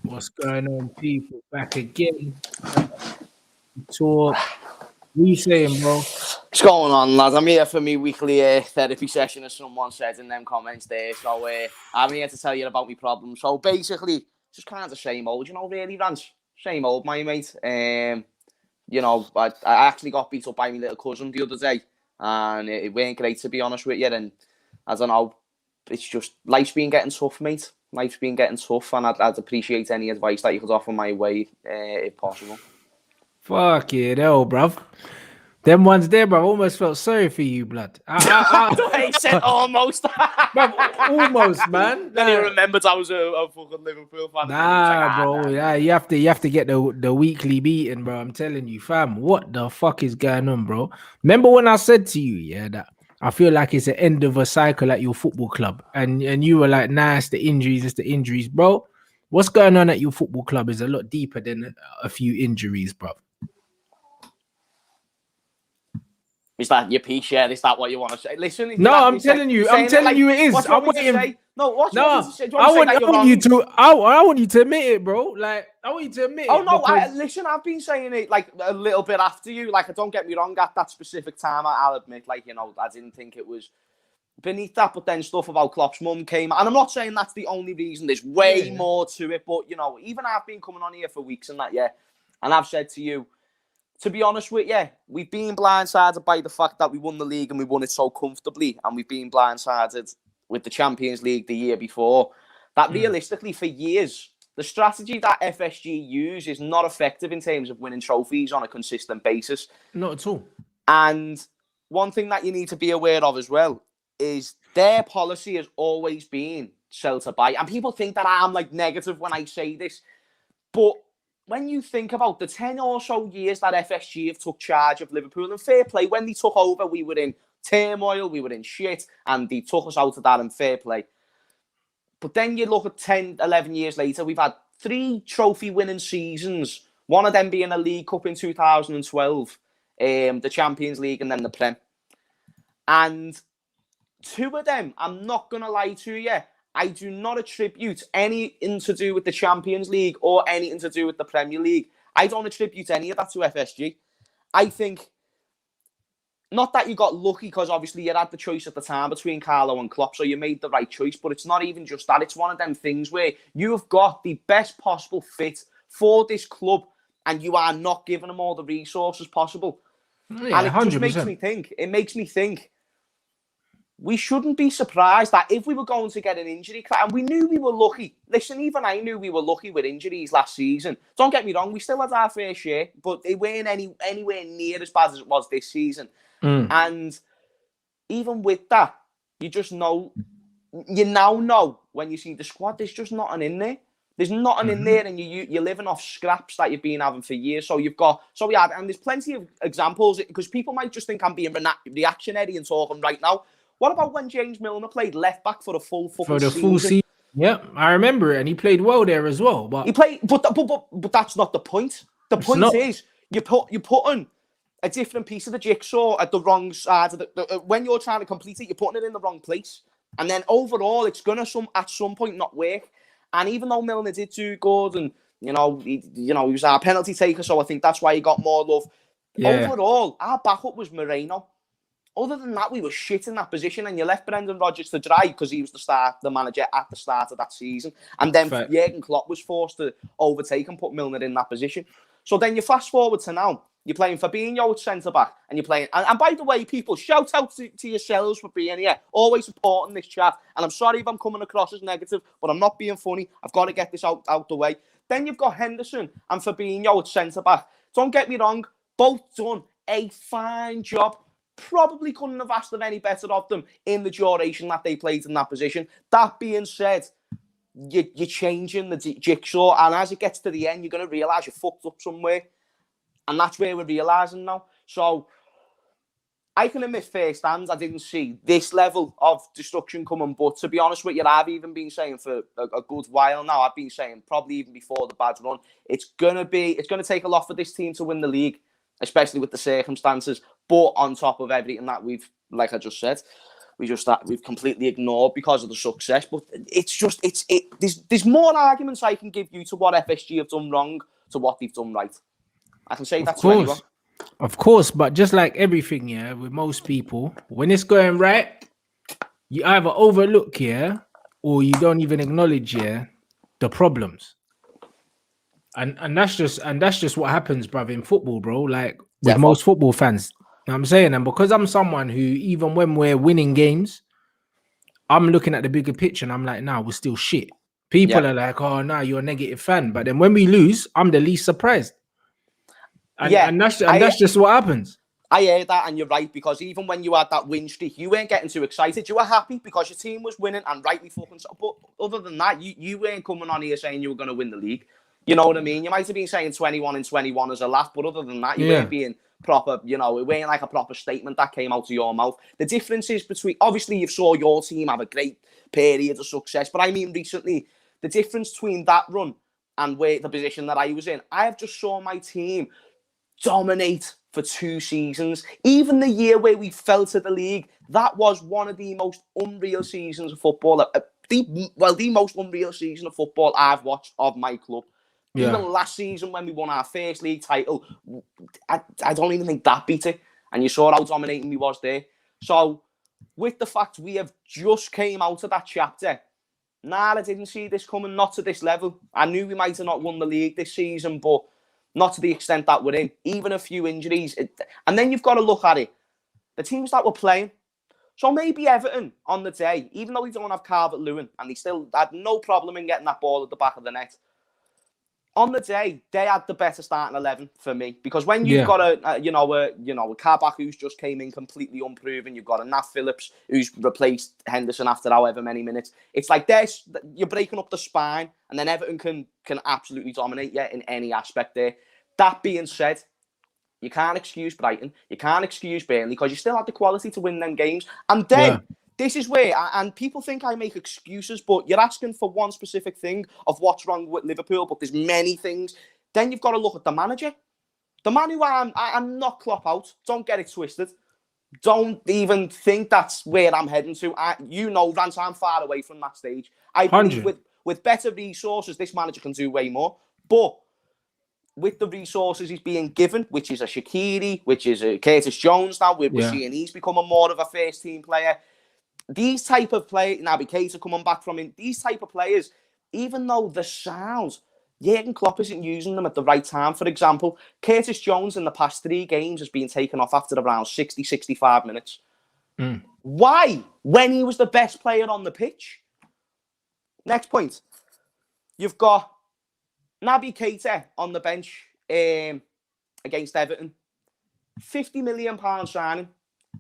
What's going on, people? Back again. Talk. What you saying, bro? What's going on, lads? I'm here for my weekly therapy session, as someone said in them comments there. So I'm here to tell you about my problems. So basically, just kind of the same old, really, Rants. Same old, my mate. I actually got beat up by my little cousin the other day, and it weren't great, to be honest with you. And I don't know, it's just, life's been getting tough, mate. Life's been getting tough, and I'd appreciate any advice that you could offer my way, if possible. Fuck it, hell, bruv. Them ones there, bro. Almost felt sorry for you, blood. The way he said almost. Bruv, almost, man. Then he remembered I was a fucking Liverpool fan. Bro. Nah. You have to get the weekly beating, bro. I'm telling you, fam. What the fuck is going on, bro? Remember when I said to you, that I feel like it's the end of a cycle at your football club, and you were like, nah, it's the injuries, bro. What's going on at your football club is a lot deeper than a few injuries, bro. Is that your piece? Yeah, is that what you want to say? Listen, no, I'm telling you it is. I'm waiting. I want you to admit it, bro. Like, I want you to admit it. Oh no, listen, I've been saying it like a little bit after you. Like, don't get me wrong, at that specific time, I'll admit, like, I didn't think it was beneath that. But then stuff about Klopp's mum came, and I'm not saying that's the only reason. There's way more to it. But even I've been coming on here for weeks and that, and I've said to you, to be honest with you, we've been blindsided by the fact that we won the league and we won it so comfortably, and we've been blindsided with the Champions League the year before. That realistically, for years, the strategy that FSG use is not effective in terms of winning trophies on a consistent basis. Not at all. And one thing that you need to be aware of as well is their policy has always been sell to buy. And people think that I'm like negative when I say this, but when you think about the 10 or so years that FSG have took charge of Liverpool, and fair play, when they took over, we were in turmoil, we were in shit, and they took us out of that, and fair play. But then you look at 10, 11 years later, we've had 3 trophy-winning seasons, one of them being a League Cup in 2012, the Champions League, and then the Prem. And 2 of them, I'm not going to lie to you, I do not attribute anything to do with the Champions League or anything to do with the Premier League. I don't attribute any of that to FSG. I think, not that you got lucky, because obviously you had the choice at the time between Carlo and Klopp, so you made the right choice, but it's not even just that. It's one of them things where you have got the best possible fit for this club, and you are not giving them all the resources possible. Yeah, and it 100%. just makes me think, we shouldn't be surprised that if we were going to get an injury, and we knew we were lucky. Listen, even I knew we were lucky with injuries last season. Don't get me wrong, we still had our fair share, but it weren't anywhere near as bad as it was this season. And even with that, you now know when you see the squad, there's just nothing in there. There's nothing in there, and you're living off scraps that you've been having for years. And there's plenty of examples, because people might just think I'm being reactionary and talking right now. What about when James Milner played left back for the full season? Yeah, I remember it, and he played well there as well. But he played, but that's not the point. The point is you're putting a different piece of the jigsaw at the wrong side. When you're trying to complete it, you're putting it in the wrong place, and then overall, it's gonna at some point not work. And even though Milner did do good, and he was our penalty taker, so I think that's why he got more love. Yeah. Overall, our backup was Moreno. Other than that, we were shit in that position, and you left Brendan Rodgers to dry because he was the manager at the start of that season. And then Jurgen Klopp was forced to overtake and put Milner in that position. So then you fast forward to now, you're playing Fabinho at centre-back, and you're playing... And by the way, people, shout out to yourselves for being here, always supporting this chat. And I'm sorry if I'm coming across as negative, but I'm not being funny. I've got to get this out the way. Then you've got Henderson and Fabinho at centre-back. Don't get me wrong, both done a fine job. Probably couldn't have asked of any better of them in the duration that they played in that position. That being said, you're changing the jigsaw, and as it gets to the end, you're going to realise you fucked up somewhere. And that's where we're realising now. So I can admit firsthand, I didn't see this level of destruction coming. But to be honest with you, I've even been saying for a good while now, I've been saying probably even before the bad run, it's going to take a lot for this team to win the league, especially with the circumstances. But on top of everything that like I just said, we've completely ignored because of the success. But there's more arguments I can give you to what FSG have done wrong to what they've done right. I can say that to anyone. Of course, but just like everything, yeah, with most people, when it's going right, you either overlook, yeah, or you don't even acknowledge, yeah, the problems. And that's just what happens, bruv, in football, bro. Like with most football fans. You know what I'm saying? And because I'm someone who, even when we're winning games, I'm looking at the bigger picture and I'm like, nah, we're still shit. People are like, oh, nah, you're a negative fan. But then when we lose, I'm the least surprised. And that's just what happens. I hear that, and you're right, because even when you had that win streak, you weren't getting too excited. You were happy because your team was winning, and rightly fucking so. But other than that, you weren't coming on here saying you were going to win the league. You know what I mean? You might have been saying 21-21 as a laugh, but other than that, you weren't being proper, it weren't like a proper statement that came out of your mouth. The difference is between, obviously, you saw your team have a great period of success, but I mean recently, the difference between that run and the position that I was in, I have just saw my team dominate for 2 seasons. Even the year where we fell to the league, that was one of the most unreal seasons of football. The most unreal season of football I've watched of my club. Yeah. Even last season when we won our first league title, I don't even think that beat it. And you saw how dominating we was there. So, with the fact we have just came out of that chapter, I didn't see this coming, not to this level. I knew we might have not won the league this season, but not to the extent that we're in. Even a few injuries. And then you've got to look at it. The teams that were playing. So maybe Everton on the day, even though we don't have Calvert-Lewin, and they still had no problem in getting that ball at the back of the net. On the day, they had the better starting 11 for me, because when you've got a Kabak who's just came in completely unproven, you've got a Nat Phillips who's replaced Henderson after however many minutes. It's like you're breaking up the spine, and then Everton can absolutely dominate you in any aspect there. That being said, you can't excuse Brighton, you can't excuse Burnley, because you still had the quality to win them games. And then this is where, and people think I make excuses, but you're asking for one specific thing of what's wrong with Liverpool, but there's many things. Then you've got to look at the manager. The man who I'm not Klopp out. Don't get it twisted. Don't even think that's where I'm heading to. Rants, I'm far away from that stage. I believe with better resources, this manager can do way more. But with the resources he's being given, which is a Shaqiri, which is a Curtis Jones now, we're seeing he's becoming more of a first-team player. These type of players, Naby Keita coming back from him, these type of players, even though the sounds, Jurgen Klopp isn't using them at the right time. For example, Curtis Jones in the past 3 games has been taken off after around 60, 65 minutes. Why? When he was the best player on the pitch. Next point. You've got Naby Keita on the bench against Everton. £50 million signing.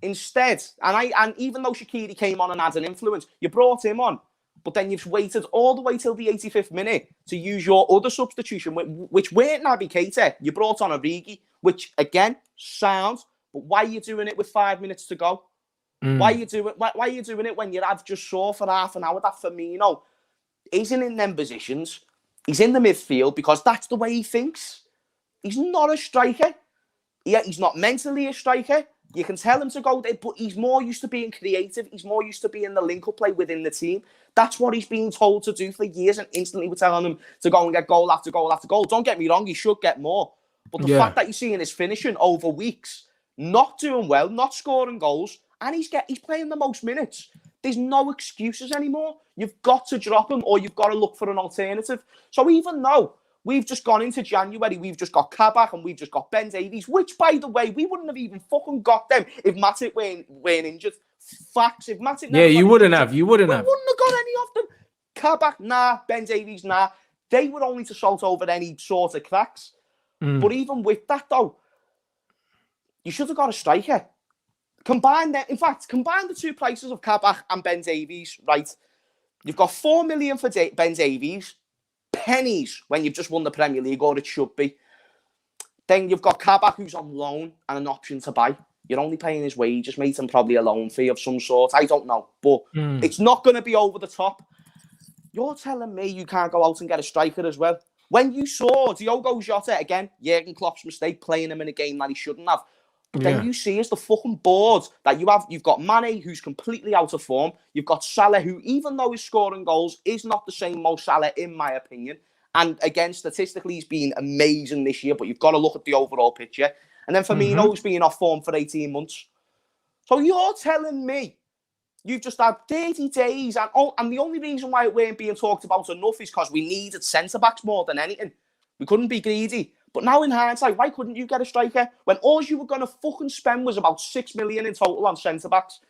Instead, and even though Shaqiri came on and had an influence, you brought him on, but then you've waited all the way till the 85th minute to use your other substitution, which weren't Naby Keita. You brought on Origi, which again sounds, but why are you doing it with 5 minutes to go? Why are you doing it when you have just saw for half an hour that Firmino isn't in them positions? He's in the midfield because that's the way he thinks. He's not a striker. He's not mentally a striker. You can tell him to go there, but he's more used to being creative. He's more used to being the link-up play within the team. That's what he's been told to do for years, and instantly we're telling him to go and get goal after goal after goal. Don't get me wrong, he should get more. But the fact that you're seeing his finishing over weeks, not doing well, not scoring goals, and he's playing the most minutes. There's no excuses anymore. You've got to drop him, or you've got to look for an alternative. So even though we've just gone into January, we've just got Kabak and we've just got Ben Davies, which, by the way, we wouldn't have even fucking got them if Matic weren't injured. Facts. If Matic you wouldn't have. You wouldn't have. We wouldn't have got any of them. Kabak, nah. Ben Davies, nah. They were only to salt over any sort of cracks. But even with that, though, you should have got a striker. Combine the 2 prices of Kabak and Ben Davies, right? You've got £4 million for Ben Davies. Pennies when you've just won the Premier League, or it should be. Then you've got Kabak, who's on loan and an option to buy. You're only paying his wages, mate, and probably a loan fee of some sort. I don't know, but it's not going to be over the top. You're telling me you can't go out and get a striker as well? When you saw Diogo Jota, again, Jurgen Klopp's mistake, playing him in a game that he shouldn't have. But then you see as the fucking board that you've got Mane, who's completely out of form. You've got Salah, who, even though he's scoring goals, is not the same Mo Salah, in my opinion. And again, statistically, he's been amazing this year, but you've got to look at the overall picture. And then Firmino's been off form for 18 months. So you're telling me you've just had 30 days, and the only reason why it weren't being talked about enough is because we needed centre-backs more than anything. We couldn't be greedy. But now in hindsight, why couldn't you get a striker when all you were going to fucking spend was about 6 million in total on centre-backs?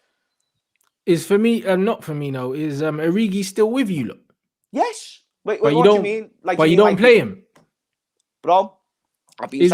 Is for me, not Firmino, is Origi still with you, look? Yes. Wait, what do you mean? Like, but you don't play him? Bro, is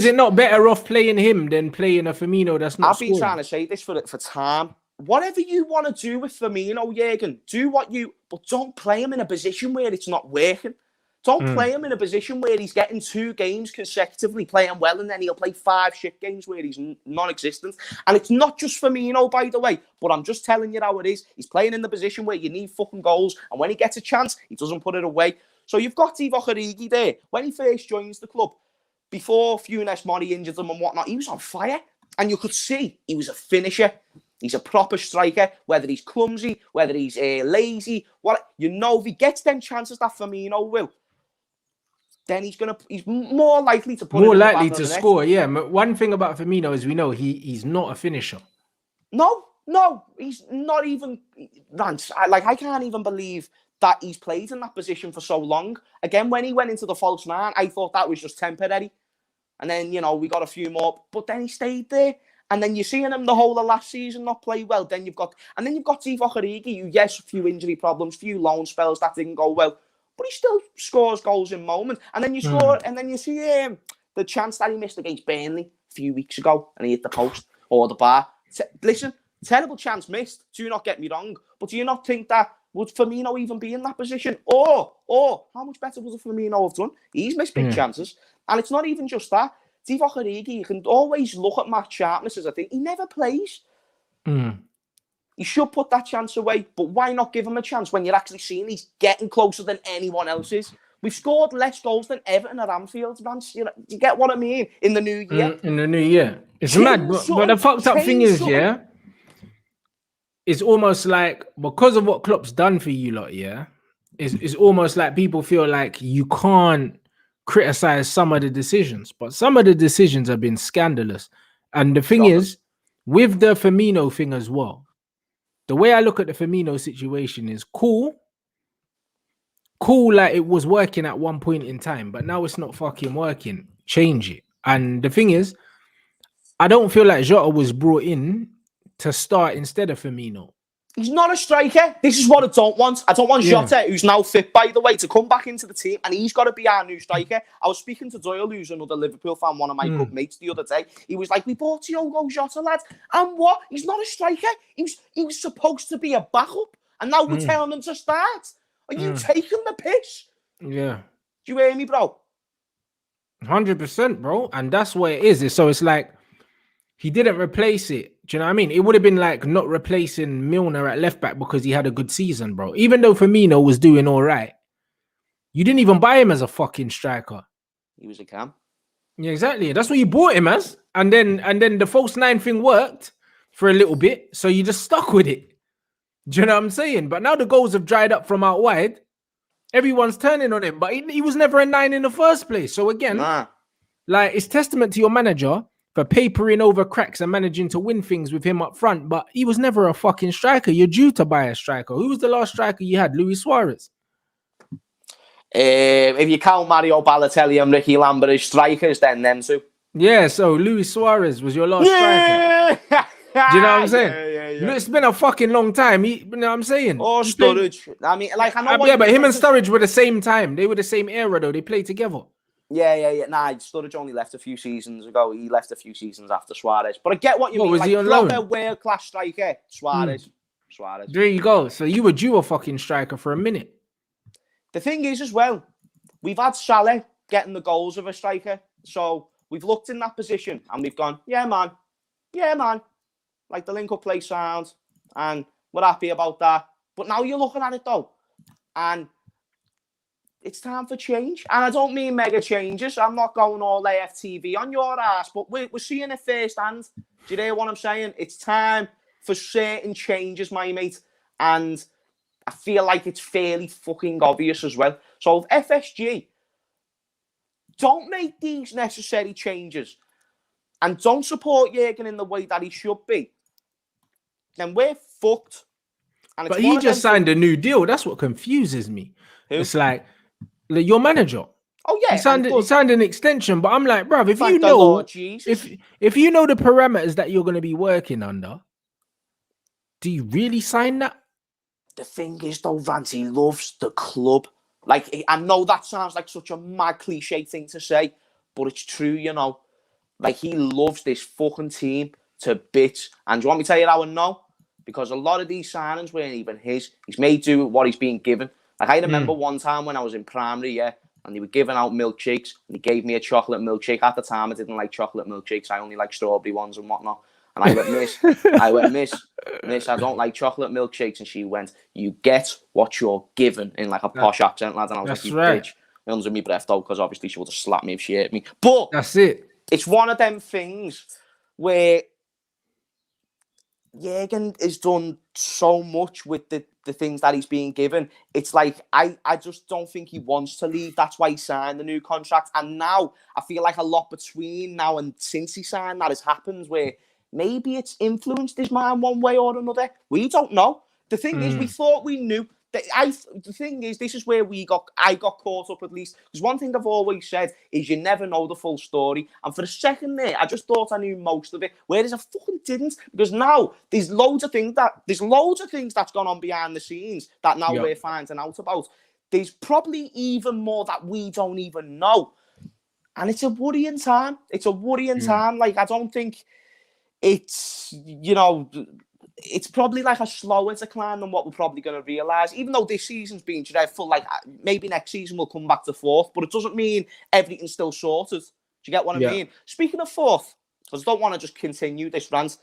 it not better off playing him than playing a Firmino that's not scoring? I've been trying to say this for time. Whatever you want to do with Firmino, Jürgen, but don't play him in a position where it's not working. Don't play him in a position where he's getting 2 games consecutively playing well, and then he'll play 5 shit games where he's non-existent. And it's not just Firmino, by the way, but I'm just telling you how it is. He's playing in the position where you need fucking goals, and when he gets a chance, he doesn't put it away. So you've got Divock Origi there. When he first joins the club, before Funes Mori injured him and whatnot, he was on fire. And you could see he was a finisher. He's a proper striker, whether he's clumsy, whether he's lazy. If he gets them chances that Firmino will, then he's more likely to put more likely to score. Yeah, but one thing about Firmino is we know he's not a finisher. No, he's not even. Rants. I can't even believe that he's played in that position for so long. Again, when he went into the false 9, I thought that was just temporary, and then we got a few more, but then he stayed there. And then you're seeing him the whole of last season not play well. Then you've got Divock Origi, who, yes, a few injury problems, few loan spells that didn't go well, but he still scores goals in moments. And then you see the chance that he missed against Burnley a few weeks ago, and he hit the post or the bar. Listen, terrible chance missed. Do not get me wrong, but do you not think that would Firmino even be in that position? Or how much better would Firmino have done? He's missed big chances, and it's not even just that. Divock Origi, you can always look at Matt Sharpness as a thing. He never plays. He should put that chance away, but why not give him a chance when you're actually seeing he's getting closer than anyone else is? We've scored less goals than Everton at Anfield, Rants. You get what I mean? In the new year. In the new year. It's mad, but the fucked up thing is, it's almost like, because of what Klopp's done for you lot, it's almost like people feel like you can't criticize some of the decisions, but some of the decisions have been scandalous. And the thing is, with the Firmino thing as well, the way I look at the Firmino situation is cool, like it was working at one point in time, but now it's not fucking working. Change it. And the thing is, I don't feel like Jota was brought in to start instead of Firmino. He's not a striker. This is what I don't want. I don't want Jota, who's now fit, by the way, to come back into the team, and he's got to be our new striker. I was speaking to Doyle, who's another Liverpool fan, one of my good mates, the other day. He was like, we bought Diogo Jota, lad. And what? He's not a striker. He was supposed to be a backup, and now we're telling him to start. Are you taking the piss? Yeah. Do you hear me, bro? 100%, bro. And that's what it is. So it's like, he didn't replace it. Do you know what I mean? It would have been like not replacing Milner at left back because he had a good season, bro. Even though Firmino was doing all right, you didn't even buy him as a fucking striker. He was a cam. Yeah, exactly. That's what you bought him as. And then the false 9 thing worked for a little bit, so you just stuck with it. Do you know what I'm saying? But now the goals have dried up from out wide. Everyone's turning on him, but he was never a 9 in the first place. So again, like, it's testament to your manager for papering over cracks and managing to win things with him up front, but he was never a fucking striker. You're due to buy a striker. Who was the last striker you had? Luis Suarez? If you count Mario Balotelli and Ricky Lambert as strikers, then them two. Yeah, so Luis Suarez was your last striker. Do you know what I'm saying? Yeah. It's been a fucking long time. You know what I'm saying? Oh, Sturridge. I mean, like, I know. Yeah, but him and Sturridge were the same time. They were the same era, though. They played together. Yeah. Nah, Sturridge only left a few seasons ago. He left a few seasons after Suarez. But I get what you mean. Was like, he on proper loan? world-class striker, Suarez. There you go. So you were due a fucking striker for a minute. The thing is, as well, we've had Salah getting the goals of a striker. So we've looked in that position and we've gone, yeah, man. Like, the link-up play sound, and we're happy about that. But now you're looking at it, though, and it's time for change. And I don't mean mega changes. I'm not going all AFTV on your ass, but we're seeing it firsthand. Do you hear what I'm saying? It's time for certain changes, my mate. And I feel like it's fairly fucking obvious as well. So if FSG don't make these necessary changes and don't support Jurgen in the way that he should be, then we're fucked. And but he just signed a new deal. That's what confuses me. Who? It's like your manager. Oh yeah, he signed an extension, but I'm like, bruv, if Thank you the know, Lord Jesus. if you know the parameters that you're going to be working under, do you really sign that? The thing is, though, Rants, he loves the club. Like, I know that sounds like such a mad cliche thing to say, but it's true, you know. Like, he loves this fucking team to bits. And do you want me to tell you how I know? Because a lot of these signings weren't even his. He's made do with what he's been given. Like, I remember one time when I was in primary, yeah, and they were giving out milkshakes, and he gave me a chocolate milkshake. At the time, I didn't like chocolate milkshakes. I only like strawberry ones and whatnot. And I went, miss, I don't like chocolate milkshakes. And she went, you get what you're given, in like a posh accent, lad. And I was like, you bitch. Under my breath, though, because obviously she would have slapped me if she hit me. But that's it. It's one of them things where Jurgen has done so much with the things that he's being given. It's like, I just don't think he wants to leave. That's why he signed the new contract. And now, I feel like a lot between now and since he signed that has happened where maybe it's influenced his mind one way or another. We don't know. The thing is, we thought we knew. The thing is, this is where I got caught up at least. Because one thing I've always said is you never know the full story. And for a second there, I just thought I knew most of it. Whereas I fucking didn't. Because now there's loads of things that's gone on behind the scenes that now we're finding out about. There's probably even more that we don't even know. And it's a worrying time. It's a worrying time. Like, I don't think it's, you know, it's probably like a slower decline than what we're probably going to realise. Even though this season's been dreadful, like maybe next season we'll come back to fourth, but it doesn't mean everything's still sorted. Do you get what I mean? Speaking of fourth, because I don't want to just continue this rant,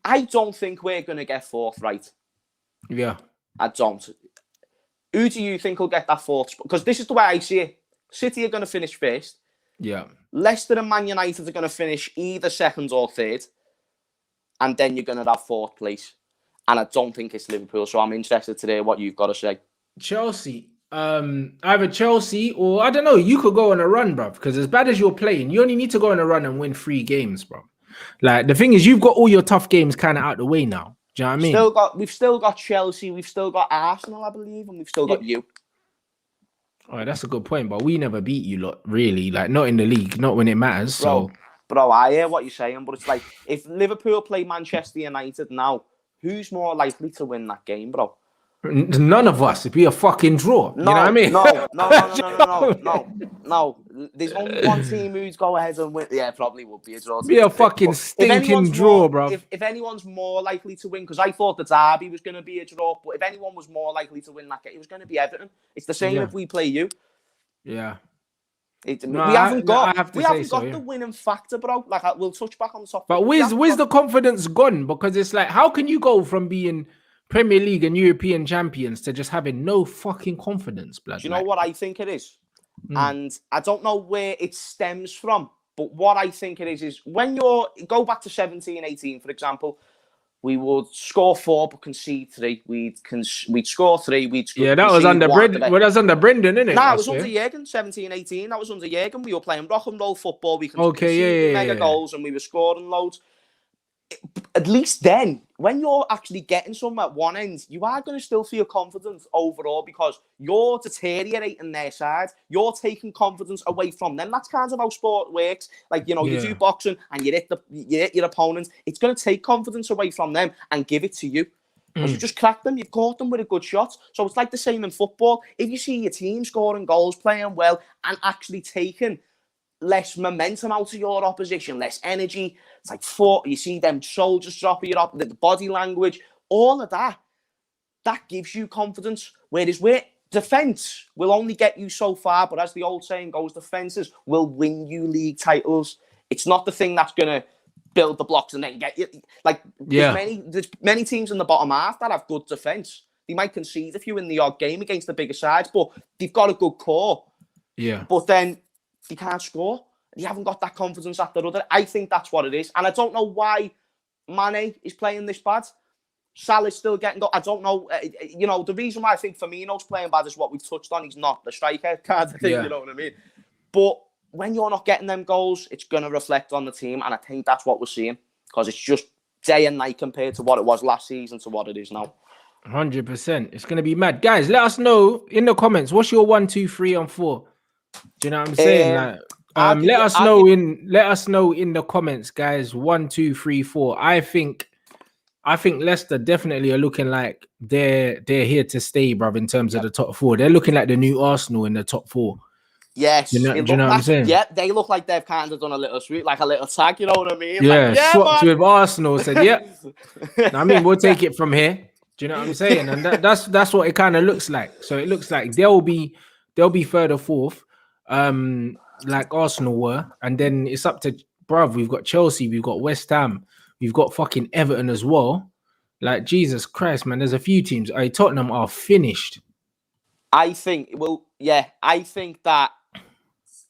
I don't think we're going to get fourth, right? Yeah. I don't. Who do you think will get that fourth? Because this is the way I see it. City are going to finish first. Yeah. Leicester and Man United are going to finish either second or third. And then you're going to have fourth place. And I don't think it's Liverpool. So I'm interested to hear what you've got to say. Chelsea. Either Chelsea or, I don't know, you could go on a run, bruv. Because as bad as you're playing, you only need to go on a run and win 3 games, bro. Like, the thing is, you've got all your tough games kind of out the way now. Do you know what I mean? We've still got Chelsea. We've still got Arsenal, I believe. And we've still got you. Oh, that's a good point. But we never beat you lot, really. Like, not in the league. Not when it matters. So... Bro, I hear what you're saying, but it's like, if Liverpool play Manchester United now, who's more likely to win that game, bro? None of us. It'd be a fucking draw. You know what I mean? No. There's only one team who's go ahead and win. Yeah, probably would be a draw. Be a fucking stinking draw, bro. If anyone's more likely to win, because I thought the derby was going to be a draw, but if anyone was more likely to win that game, it was going to be Everton. It's the same if we play you. Yeah. We haven't got the winning factor, bro. Like, we'll touch back on the top. But where's the confidence gone? Because it's like, how can you go from being Premier League and European champions to just having no fucking confidence, blood? Do you know what I think it is? And I don't know where it stems from, but what I think it is when go back to 17, 18, for example, we would score 4 but concede 3. We'd score 3. That was under Brendan. Well, that's under Brendan, isn't it? No, it was under Jurgen. 17, 18. That was under Jurgen. We were playing rock and roll football. We conceded mega goals and we were scoring loads. At least then, when you're actually getting some at one end, you are going to still feel confident overall because you're deteriorating their side. You're taking confidence away from them. That's kind of how sport works. Like, you know, you do boxing and you hit your opponent. It's going to take confidence away from them and give it to you. Because you just cracked them, you've caught them with a good shot. So it's like the same in football. If you see your team scoring goals, playing well, and actually taking less momentum out of your opposition, less energy. It's like you see them shoulders drop your up, the body language, all of that gives you confidence. Whereas defense will only get you so far, but as the old saying goes, defenses will win you league titles. It's not the thing that's gonna build the blocks and then get you. Like there's many teams in the bottom half that have good defense. They might concede a few in the odd game against the bigger sides, but they've got a good core. Yeah. But then they can't score. They haven't got that confidence after other. I think that's what it is. And I don't know why Mane is playing this bad. Salah's still getting... I don't know. You know, the reason why I think Firmino's playing bad is what we've touched on. He's not the striker kind of thing, you know what I mean? But when you're not getting them goals, it's going to reflect on the team. And I think that's what we're seeing. Because it's just day and night compared to what it was last season to what it is now. 100%. It's going to be mad. Guys, let us know in the comments. What's your 1, 2, 3, and 4? Do you know what I'm saying? Let us know in the comments, guys. 1, 2, 3, 4. I think Leicester definitely are looking like they're here to stay, bruv, in terms of the top 4. They're looking like the new Arsenal in the top 4. Yes. Do you know what I'm saying? Yeah, they look like they've kind of done a little sweep, like a little tag, you know what I mean? Yeah, like, swapped man. with Arsenal, said, yeah. I mean, we'll take it from here. Do you know what I'm saying? And that's what it kind of looks like. So it looks like they'll be third or fourth, like Arsenal were. And then it's up to, bruv, we've got Chelsea, we've got West Ham, we've got fucking Everton as well. Like, Jesus Christ, man, there's a few teams. Tottenham are finished. I think that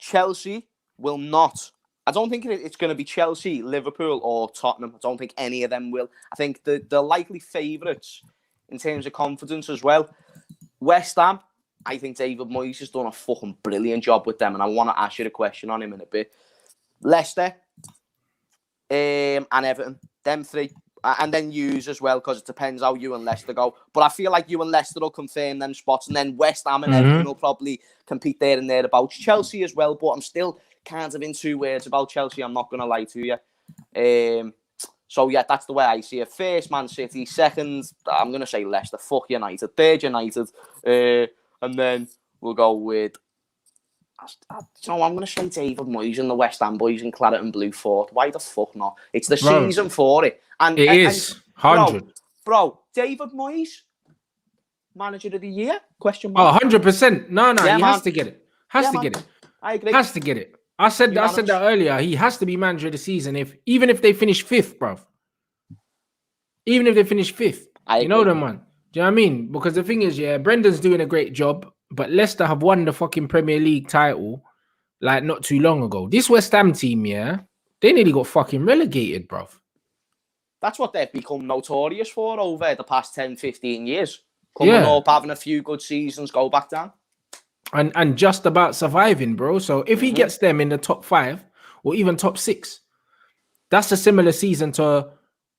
Chelsea will not. I don't think it's going to be Chelsea, Liverpool, or Tottenham. I don't think any of them will. I think the likely favourites in terms of confidence as well. West Ham, I think David Moyes has done a fucking brilliant job with them, and I want to ask you a question on him in a bit. Leicester, and Everton, them three. And then yous as well, because it depends how you and Leicester go. But I feel like you and Leicester will confirm them spots, and then West Ham and Everton will probably compete there and thereabouts. Chelsea as well, but I'm still kind of in 2 words about Chelsea. I'm not going to lie to you. So, yeah, that's the way I see it. First, Man City. Second, I'm going to say Leicester. Fuck United. Third, United. And then we'll go with... I'm going to say David Moyes and the West Ham boys in claret and blue fourth. Why the fuck not? It's the season for it. And it is 100. Bro, David Moyes, manager of the year? Question mark. 100%. No, yeah, he has to get it. Get it. I agree. Has to get it. I said that earlier. He has to be manager of the season. Even if they finish 5th, bro. Even if they finish 5th, you know them, man. Do you know what I mean? Because the thing is, yeah, Brendan's doing a great job, but Leicester have won the fucking Premier League title like not too long ago. This West Ham team, yeah, they nearly got fucking relegated, bro. That's what they've become notorious for over the past 10, 15 years. Coming up, having a few good seasons, go back down. And just about surviving, bro. So if he gets them in the top 5 or even top 6, that's a similar season to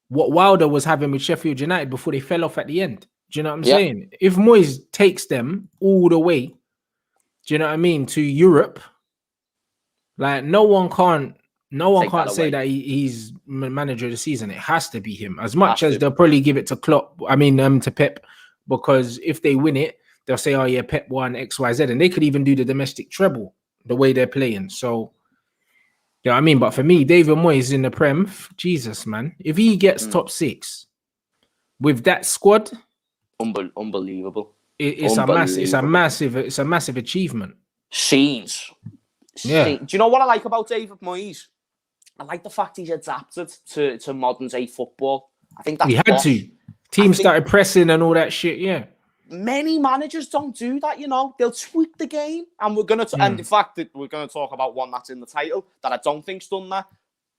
what Wilder was having with Sheffield United before they fell off at the end. Do you know what I'm saying? If Moyes takes them all the way, do you know what I mean, to Europe, like no one can't say that he's manager of the season. It has to be him. As much as they'll probably give it to Klopp, to Pep, because if they win it, they'll say, oh yeah, Pep won X, Y, Z, and they could even do the domestic treble the way they're playing. So, you know what I mean? But for me, David Moyes in the Prem, Jesus, man, if he gets top 6 with that squad, unbelievable. It's a massive achievement. Scenes. Yeah. Do you know what I like about David Moyes? I like the fact he's adapted to modern day football. I think that's he had to. Teams started pressing and all that shit. Yeah. Many managers don't do that, you know. They'll tweak the game, and we're gonna and in fact we're gonna talk about one that's in the title that I don't think's done that.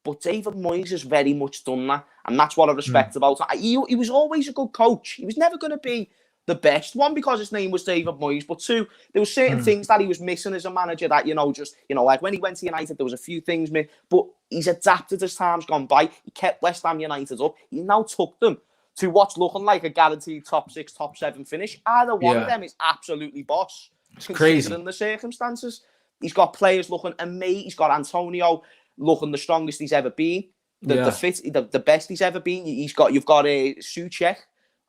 But David Moyes has very much done that, and that's what I respect about it. He was always a good coach. He was never going to be the best one because his name was David Moyes, but 2, there were certain things that he was missing as a manager that, like when he went to United, there was a few things missing, but he's adapted as time's gone by. He kept West Ham United up. He now took them to what's looking like a guaranteed top 6, top 7 finish. Either one of them is absolutely boss. It's crazy. In the circumstances. He's got players looking amazing. He's got Antonio looking the strongest he's ever been. The best he's ever been. You've got a Souček,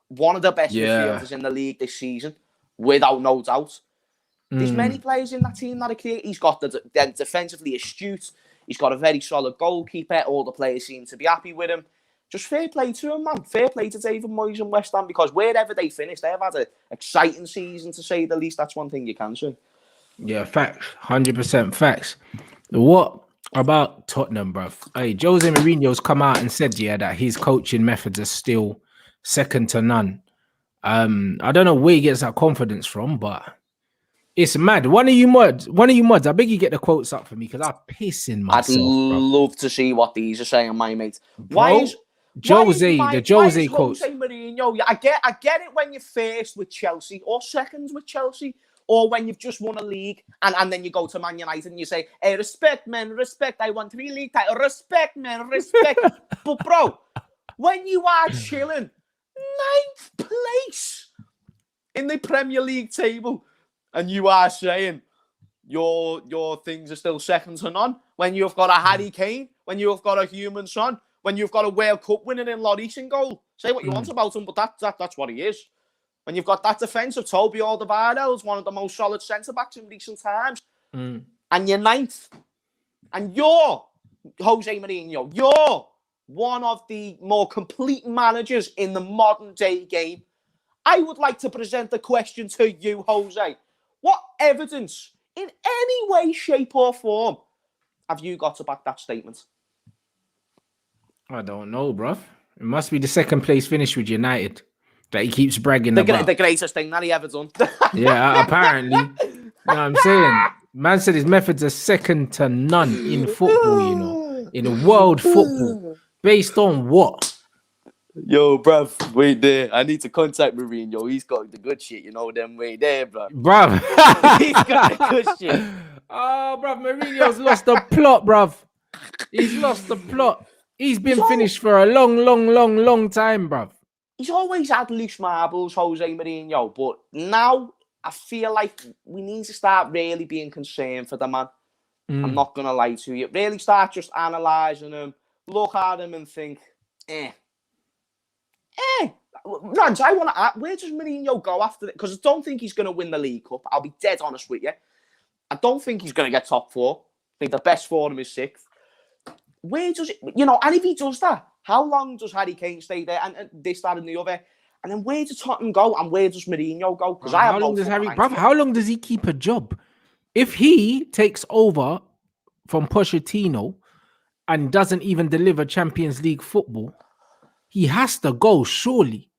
one of the best midfielders in the league this season, without no doubt. There's many players in that team that are key. He's got the defensively astute. He's got a very solid goalkeeper. All the players seem to be happy with him. Just fair play to him, man. Fair play to David Moyes and West Ham, because wherever they finish, they have had an exciting season, to say the least. That's one thing you can say. Yeah, facts. 100% facts. What about Tottenham, bruv? Hey, Jose Mourinho's come out and said, that his coaching methods are still second to none. I don't know where he gets that confidence from, but it's mad. One of you mods, I beg you get the quotes up for me because I'm pissing myself. I'd love to see what these are saying, my mate. Why is Jose quotes? Jose Mourinho, I get it when you're first with Chelsea or second with Chelsea, or when you've just won a league and then you go to Man United and you say, hey, respect, man, respect. I won 3 league titles. Respect, man, respect. But, bro, when you are chilling 9th place in the Premier League table and you are saying your things are still second to none, when you've got a Harry Kane, when you've got a human son, when you've got a World Cup winning in Lloris in goal, say what you want about him, but that's what he is. When you've got that defence of Toby Alderweireld, is one of the most solid centre-backs in recent times, and you're 9th, and you're Jose Mourinho, you're one of the more complete managers in the modern-day game. I would like to present the question to you, Jose. What evidence, in any way, shape or form, have you got to back that statement? I don't know, bruv. It must be the second place finish with United that he keeps bragging about. The greatest thing that he ever done. Yeah, apparently. You know what I'm saying? Man said his methods are second to none in football, you know, in world football. Based on what? Yo, bruv, wait there. I need to contact Mourinho. He's got the good shit, you know, them way there, bruv. He's got the good shit. Oh, bruv, Mourinho's lost the plot, bruv. He's lost the plot. He's been finished for a long time, bruv. He's always had loose marbles, Jose Mourinho, but now I feel like we need to start really being concerned for the man. I'm not going to lie to you. Really start just analysing him, look at him and think, Rants, I want to ask, where does Mourinho go after it? Because I don't think he's going to win the League Cup. I'll be dead honest with you. I don't think he's going to get top 4. I think the best for him is 6th. Where does it, you know, and if he does that, how long does Harry Kane stay there and this, that, and the other? And then where does Tottenham go and where does Mourinho go? Because how long does he keep a job? If he takes over from Pochettino and doesn't even deliver Champions League football, he has to go, surely.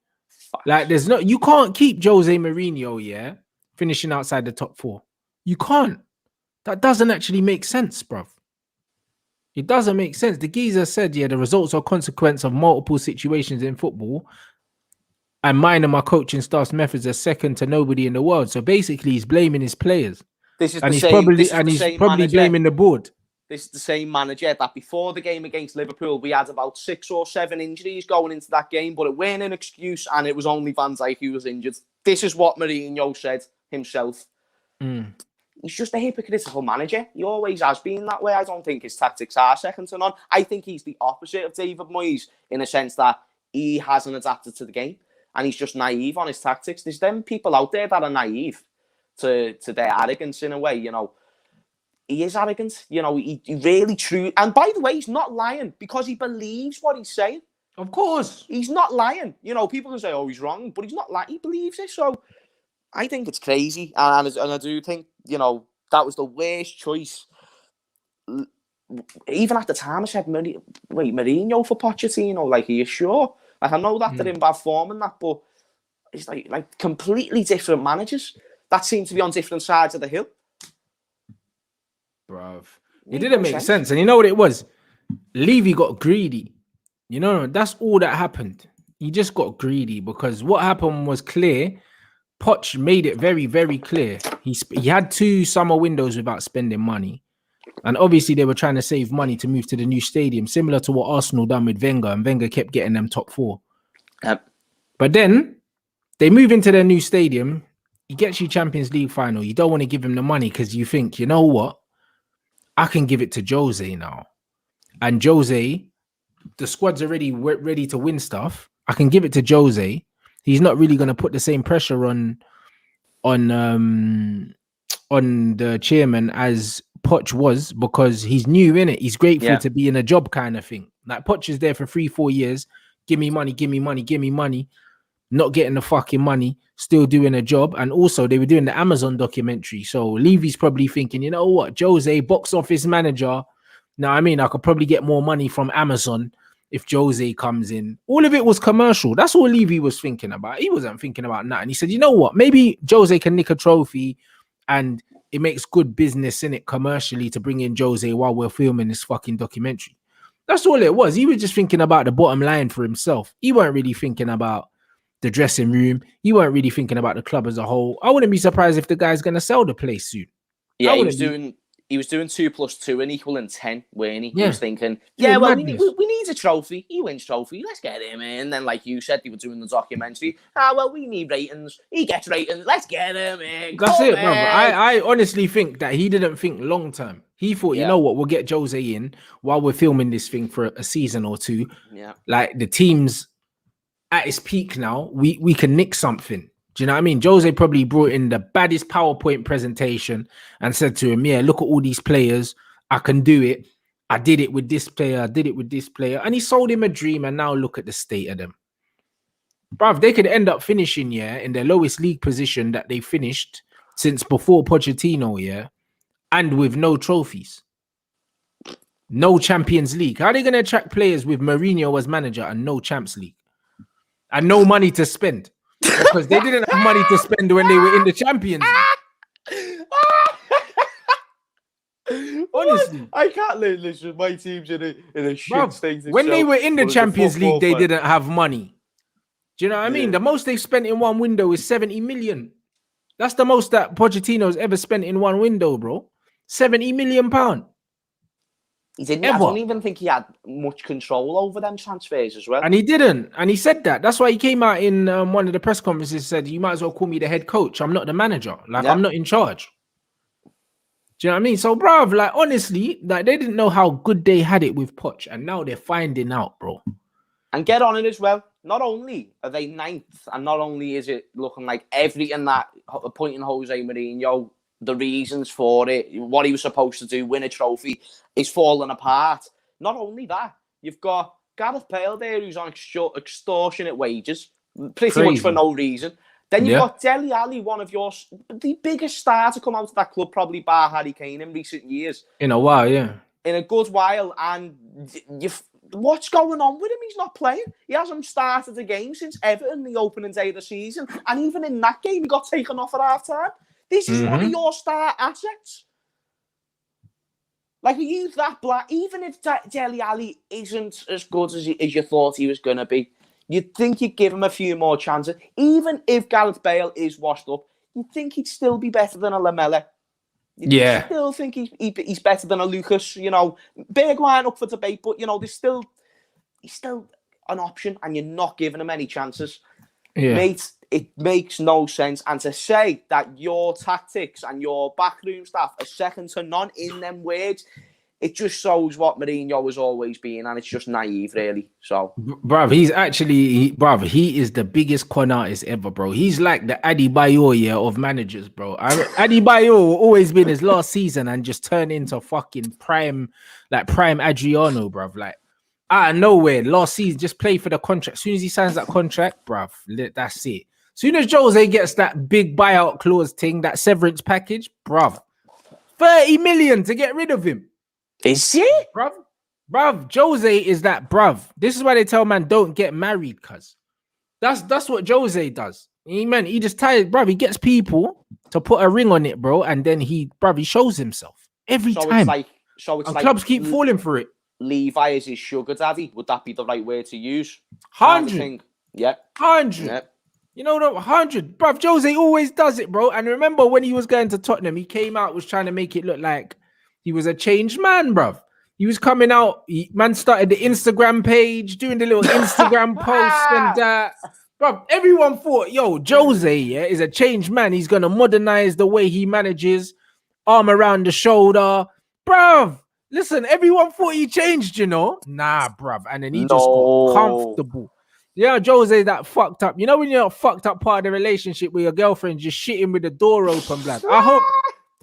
Like, you can't keep Jose Mourinho, finishing outside the top 4. You can't. That doesn't actually make sense, bruv. It doesn't make sense. The geezer said, the results are consequence of multiple situations in football, and mine and my coaching staff's methods are second to nobody in the world. So basically, he's blaming his players. He's probably blaming the board. This is the same manager that before the game against Liverpool, we had about 6 or 7 injuries going into that game, but it weren't an excuse, and it was only Van Dijk who was injured. This is what Mourinho said himself. He's just a hypocritical manager. He always has been that way. I don't think his tactics are second to none. I think he's the opposite of David Moyes in a sense that he hasn't adapted to the game and he's just naive on his tactics. There's them people out there that are naive to their arrogance in a way, you know. He is arrogant, you know, he really true. And by the way, he's not lying because he believes what he's saying. Of course. He's not lying. You know, people can say, oh, he's wrong, but he's not lying. He believes it. So I think it's crazy. And I do think, you know, that was the worst choice. Even at the time, I said, Mourinho for Pochettino? Like, are you sure? Like, I know that they're in bad form and that, but it's like completely different managers that seem to be on different sides of the hill. Bruv. It didn't make sense. And you know what it was? Levy got greedy. You know, that's all that happened. He just got greedy because what happened was clear. Poch made it very, very clear. He had 2 summer windows without spending money. And obviously they were trying to save money to move to the new stadium, similar to what Arsenal done with Wenger, and Wenger kept getting them top 4. Yep. But then they move into their new stadium. He gets you Champions League final. You don't want to give him the money because you think, you know what? I can give it to Jose now. And Jose, the squad's already ready to win stuff. I can give it to Jose. He's not really going to put the same pressure on the chairman as Poch was because he's new in it. He's grateful to be in a job kind of thing. Like Poch is there for 3-4 years. Give me money, give me money, give me money. Not getting the fucking money, still doing a job. And also they were doing the Amazon documentary. So Levy's probably thinking, you know what, Jose, box office manager. Now, I mean, I could probably get more money from Amazon if Jose comes in. All of it was commercial. That's all Levy was thinking about. He wasn't thinking about nothing. He said, you know what? Maybe Jose can nick a trophy and it makes good business in it commercially to bring in Jose while we're filming this fucking documentary. That's all it was. He was just thinking about the bottom line for himself. He weren't really thinking about the dressing room. He weren't really thinking about the club as a whole. I wouldn't be surprised if the guy's going to sell the place soon. Yeah, he was doing 2 + 2 and equaling 10, weren't he? Yeah. He was thinking, we need a trophy. He wins trophy. Let's get him in. And then, like you said, they were doing the documentary. We need ratings. He gets ratings. Let's get him in. That's it, brother. I honestly think that he didn't think long term. He thought, you know what, we'll get Jose in while we're filming this thing for a season or two. Yeah. Like the team's at its peak now. We can nick something. Do you know what I mean? Jose probably brought in the baddest PowerPoint presentation and said to him, yeah, look at all these players. I can do it. I did it with this player. I did it with this player. And he sold him a dream. And now look at the state of them. Bruv, they could end up finishing, in their lowest league position that they finished since before Pochettino, and with no trophies. No Champions League. How are they going to attract players with Mourinho as manager and no Champs League? And no money to spend? Because they didn't have money to spend when they were in the Champions League. Honestly, I can't listen. My team's in a shit state. When they were in the Champions League, they didn't have money. Do you know what I mean? The most they've spent in one window is 70 million. That's the most that Pochettino's ever spent in one window, bro. 70 million pounds. He didn't. I don't even think he had much control over them transfers as well. And he didn't. And he said that. That's why he came out in one of the press conferences and said, you might as well call me the head coach. I'm not the manager. I'm not in charge. Do you know what I mean? So, bruv, honestly, they didn't know how good they had it with Poch. And now they're finding out, bro. And get on it as well. Not only are they 9th, and not only is it looking like everything that appointing Jose Mourinho, the reasons for it, what he was supposed to do, win a trophy, is falling apart. Not only that, you've got Gareth Bale there who's on extortionate wages, pretty much for no reason. Then you've got Dele Alli, one of the biggest star to come out of that club, probably bar Harry Kane in recent years. In a while, In a good while, and what's going on with him? He's not playing. He hasn't started a game since Everton, the opening day of the season. And even in that game, he got taken off at half-time. This is one of your star assets. Are you that black? Even if Dele Alli isn't as good as you thought he was going to be, you'd think you'd give him a few more chances. Even if Gareth Bale is washed up, you'd think he'd still be better than a Lamella. You still think he's better than a Lucas, Bergwijn up for debate, but he's still an option, and you're not giving him any chances, mate. It makes no sense. And to say that your tactics and your backroom staff are second to none in them words, it just shows what Mourinho has always been, and it's just naive, really. So, bruv, he is the biggest con artist ever, bro. He's like the Adebayor of managers, bro. Adebayor will always be in his last season and just turn into fucking prime Adriano, bruv. Out of nowhere, last season, just play for the contract. As soon as he signs that contract, bruv, that's it. As soon as Jose gets that big buyout clause thing, that severance package, bruv, 30 million to get rid of him. Is it? Bruv, Jose is that, bruv. This is why they tell man don't get married, cuz. That's what Jose does. He just tired, bruv. He gets people to put a ring on it, bro, and then he shows himself every time. And clubs keep falling for it. Levi is his sugar daddy. Would that be the right word to use? 100. Yeah. 100. Yeah. 100. Bruv, Jose always does it, bro. And remember when he was going to Tottenham, he came out, was trying to make it look like he was a changed man, bruv. He was coming out. Man started the Instagram page, doing the little Instagram posts and that. Bruv, everyone thought, Jose, is a changed man. He's going to modernize the way he manages, arm around the shoulder. Bruv, listen, everyone thought he changed, Nah, bruv. And then he just got comfortable. Jose that fucked up. When you're fucked up part of the relationship with your girlfriend just shitting with the door open, blood.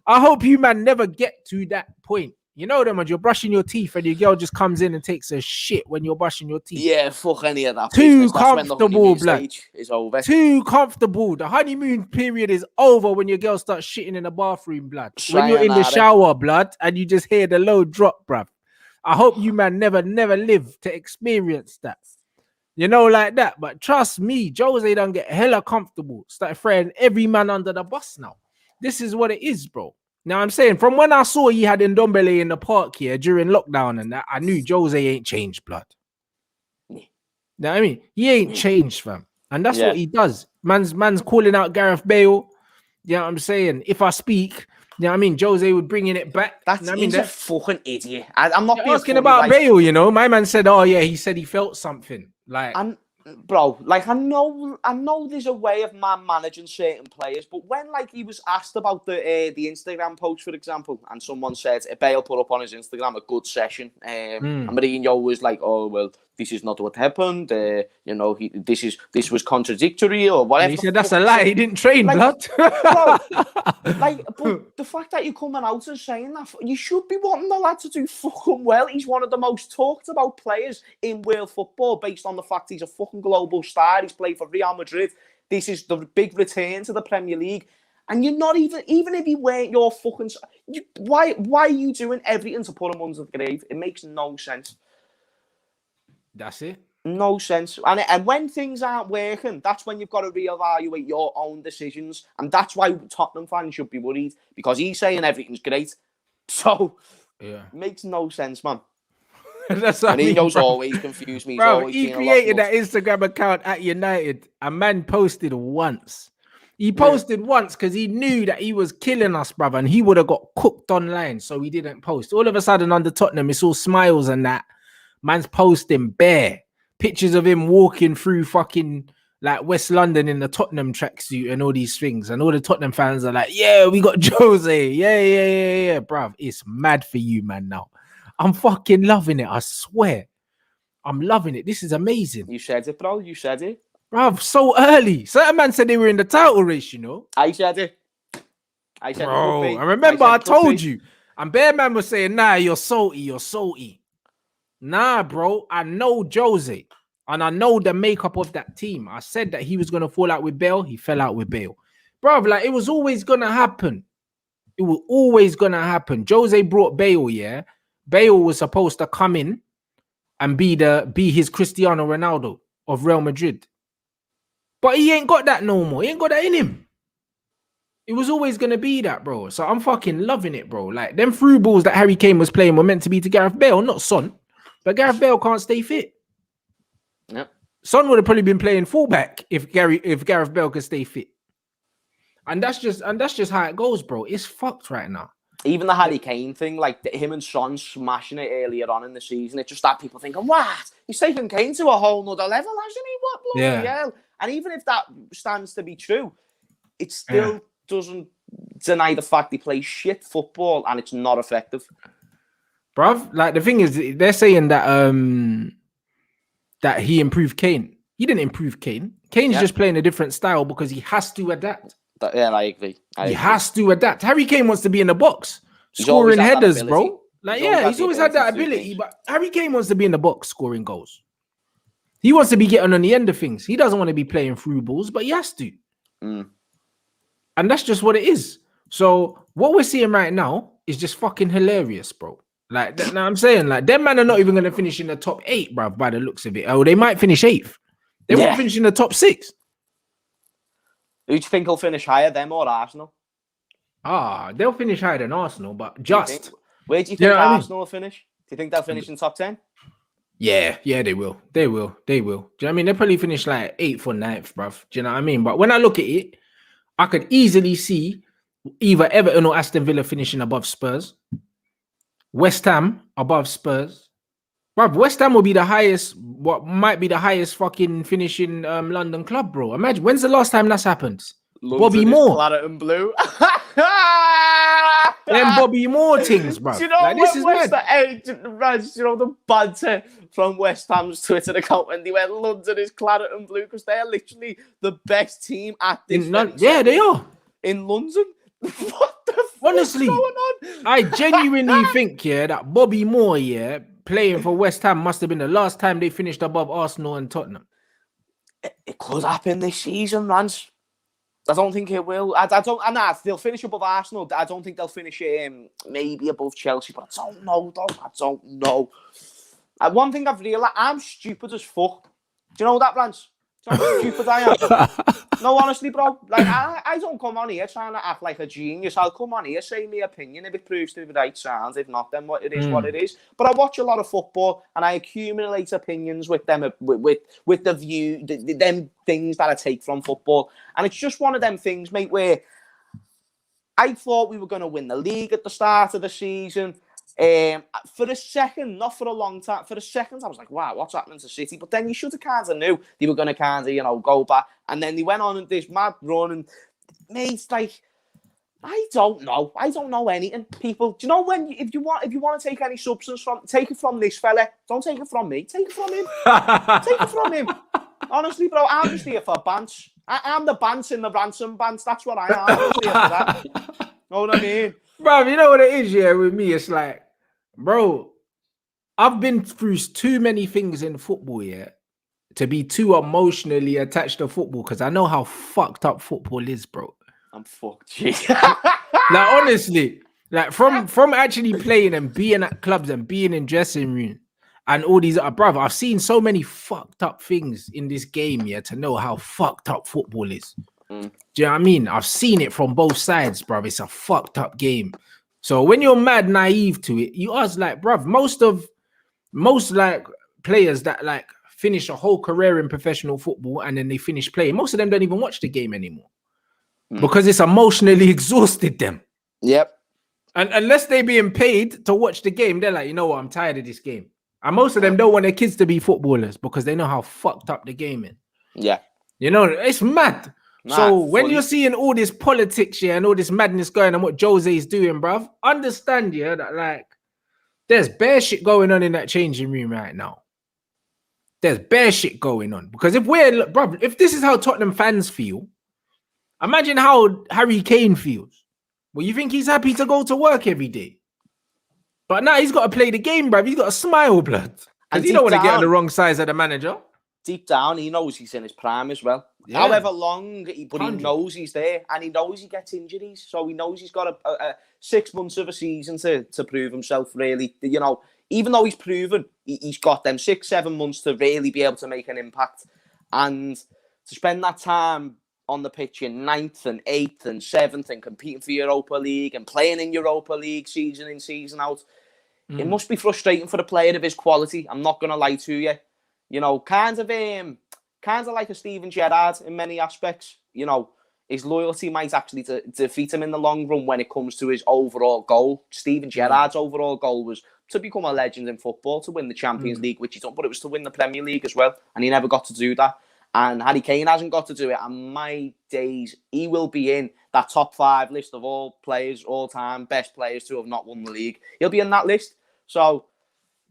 I hope you man never get to that point. When you're brushing your teeth and your girl just comes in and takes a shit when you're brushing your teeth. Yeah, fuck any of that. Too comfortable, blood. Is over. Too comfortable. The honeymoon period is over when your girl starts shitting in the bathroom, blood. When you're in the shower, blood, and you just hear the low drop, bruv. I hope you man never live to experience that. You know, like that. But trust me, Jose don't get hella comfortable. Start throwing every man under the bus now. This is what it is, bro. Now I'm saying, from when I saw he had Ndombele in the park here during lockdown and that, I knew Jose ain't changed, blood. You know what I mean? He ain't changed, fam. And that's what he does. Man's calling out Gareth Bale. You know what I'm saying? If I speak, you know what I mean? Jose would bringing it back. That's, you know he's a fucking idiot. I'm not being asking about Bale, you know. My man said, oh yeah, he said he felt something. Like, bro, like I know there's a way of man managing certain players, but when like he was asked about the Instagram post, for example, and someone said Bale put up on his Instagram a good session, and Mourinho was like, oh well, this is not what happened. You know, this was contradictory or whatever. And he said that's a lie. He didn't train, blood. Bro, like, but the fact that you're coming out and saying that, you should be wanting the lad to do fucking well. He's one of the most talked about players in world football, based on the fact he's a fucking global star. He's played for Real Madrid. This is the big return to the Premier League. And you're not even if he weren't your fucking... why are you doing everything to put him under the grave? It makes no sense. That's it. No sense. And when things aren't working, that's when you've got to reevaluate your own decisions. And that's why Tottenham fans should be worried, because he's saying everything's great. So, it makes no sense, man. That's what Mourinho's always confused me. Bro, he created that Instagram account at United. A man posted once. He posted once because he knew that he was killing us, brother, and he would have got cooked online, so he didn't post. All of a sudden, under Tottenham, it's all smiles and that. Man's posting bare pictures of him walking through fucking like West London in the Tottenham tracksuit and all these things. And all the Tottenham fans are like, yeah, we got Jose. Yeah, bruv. It's mad for you, man, now. I'm fucking loving it. I swear. I'm loving it. This is amazing. You said it, bro. You said it. Bruv, so early. Certain man said they were in the title race, you know. I said it. I said bro, I remember I told you. And Bear Man was saying, nah, you're salty. Nah, bro, I know Jose, and I know the makeup of that team. I said that he was going to fall out with Bale. He fell out with Bale. Bro, like, it was always going to happen. It was always going to happen. Jose brought Bale, yeah? Bale was supposed to come in and be his Cristiano Ronaldo of Real Madrid. But he ain't got that no more. He ain't got that in him. It was always going to be that, bro. So I'm fucking loving it, bro. Like, them through balls that Harry Kane was playing were meant to be to Gareth Bale, not Son. But Gareth Bale can't stay fit. Yep. Son would have probably been playing fullback if Gareth Bale could stay fit. And that's just how it goes, bro. It's fucked right now. Even the Harry Kane thing, like him and Son smashing it earlier on in the season, it just had people thinking, what? He's taken Kane to a whole nother level, hasn't he? What bloody hell? And even if that stands to be true, it still doesn't deny the fact he plays shit football and it's not effective. Bruv, like, the thing is, they're saying that that he improved Kane. He didn't improve Kane. Kane's just playing a different style because he has to adapt. I agree. He has to adapt. Harry Kane wants to be in the box, scoring headers, bro. Like, he's always had that ability, but Harry Kane wants to be in the box, scoring goals. He wants to be getting on the end of things. He doesn't want to be playing through balls, but he has to. And that's just what it is. So what we're seeing right now is just fucking hilarious, bro. Like, now I'm saying, like, them man are not even going to finish in the top 8, bruv, by the looks of it. Oh, they might finish 8th. They won't finish in the top 6. Who do you think will finish higher, them or Arsenal? They'll finish higher than Arsenal, but just. Where do you think Arsenal will finish? Do you think they'll finish in top 10? Yeah, they will. They will. Do you know what I mean? They'll probably finish like 8th or 9th, bruv. Do you know what I mean? But when I look at it, I could easily see either Everton or Aston Villa finishing above Spurs. West Ham above Spurs. Bruv, West Ham will be the highest, what might be the highest fucking finishing London club, bro. Imagine, when's the last time that's happened? Bobby Moore. Claret and blue. Them Bobby Moore things, bro. Do you know like, this is you know the banter from West Ham's Twitter account when they went London is claret and blue because they're literally the best team at this. Yeah, they are in London. What the fuck honestly, is going on? I genuinely think that Bobby Moore playing for West Ham must have been the last time they finished above Arsenal and Tottenham. It could happen this season, Rants. I don't think it will. I don't. Nah, they'll finish above Arsenal. I don't think they'll finish maybe above Chelsea, but I don't know, though. I don't know. One thing I've realised, I'm stupid as fuck. Do you know that, Rants? Do you know how stupid I am? No, honestly, bro. Like, I don't come on here trying to act like a genius. I'll come on here, say my opinion. If it proves to be right, sounds. If not, then what it is, what it is. But I watch a lot of football, and I accumulate opinions with them, with the view, them things that I take from football. And it's just one of them things, mate, where I thought we were going to win the league at the start of the season. For a second, not for a long time, for a second, I was like, wow, what's happening to City? But then you should have kind of knew they were going to kind of, go back. And then they went on this mad run. And, mate, like, I don't know. I don't know anything. People, do you know when, if you want to take any substance take it from this fella. Don't take it from me. Take it from him. Take it from him. Honestly, bro, I'm just here for bants. I'm the bants in the ransom bants. That's what I am. I'm just here for that. Know what I mean? Bro, you know what it is, yeah, with me? It's like, bro, I've been through too many things in football, yeah, to be too emotionally attached to football, because I know how fucked up football is, bro. I'm fucked. Like, honestly, like from actually playing and being at clubs and being in dressing rooms and all these, brother, I've seen so many fucked up things in this game, yeah, to know how fucked up football is. Do you know what I mean? I've seen it from both sides, bruv. It's a fucked up game. So when you're mad naive to it, you ask, like, bruv, most like players that like finish a whole career in professional football and then they finish playing, most of them don't even watch the game anymore because it's emotionally exhausted them. Yep. And unless they're being paid to watch the game, they're like, you know what, I'm tired of this game. And most of them don't want their kids to be footballers because they know how fucked up the game is. Yeah. You know, it's mad. So when you're seeing all this politics here and all this madness going on, what Jose is doing, bruv, understand, yeah, that like there's bare shit going on in that changing room right now. There's bare shit going on. Because if this is how Tottenham fans feel, imagine how Harry Kane feels. Well, you think he's happy to go to work every day? But now he's got to play the game, bruv. He's got to smile, blood. Because he don't want to get on the wrong side of the manager. Deep down, he knows he's in his prime as well. Yeah. However long, but he knows he's there, and he knows he gets injuries, so he knows he's got a 6 months of a season to prove himself. Really, you know, even though he's proven, he's got them 6-7 months to really be able to make an impact, and to spend that time on the pitch in 9th and 8th and 7th and competing for Europa League and playing in Europa League season in season out. It must be frustrating for a player of his quality. I'm not gonna lie to you. You know, kind of like a Steven Gerrard in many aspects. You know, his loyalty might actually defeat him in the long run when it comes to his overall goal. Steven Gerrard's overall goal was to become a legend in football, to win the Champions League, which he done, but it was to win the Premier League as well, and he never got to do that. And Harry Kane hasn't got to do it. And my days, he will be in that top 5 list of all players, all-time best players to have not won the league. He'll be in that list. So,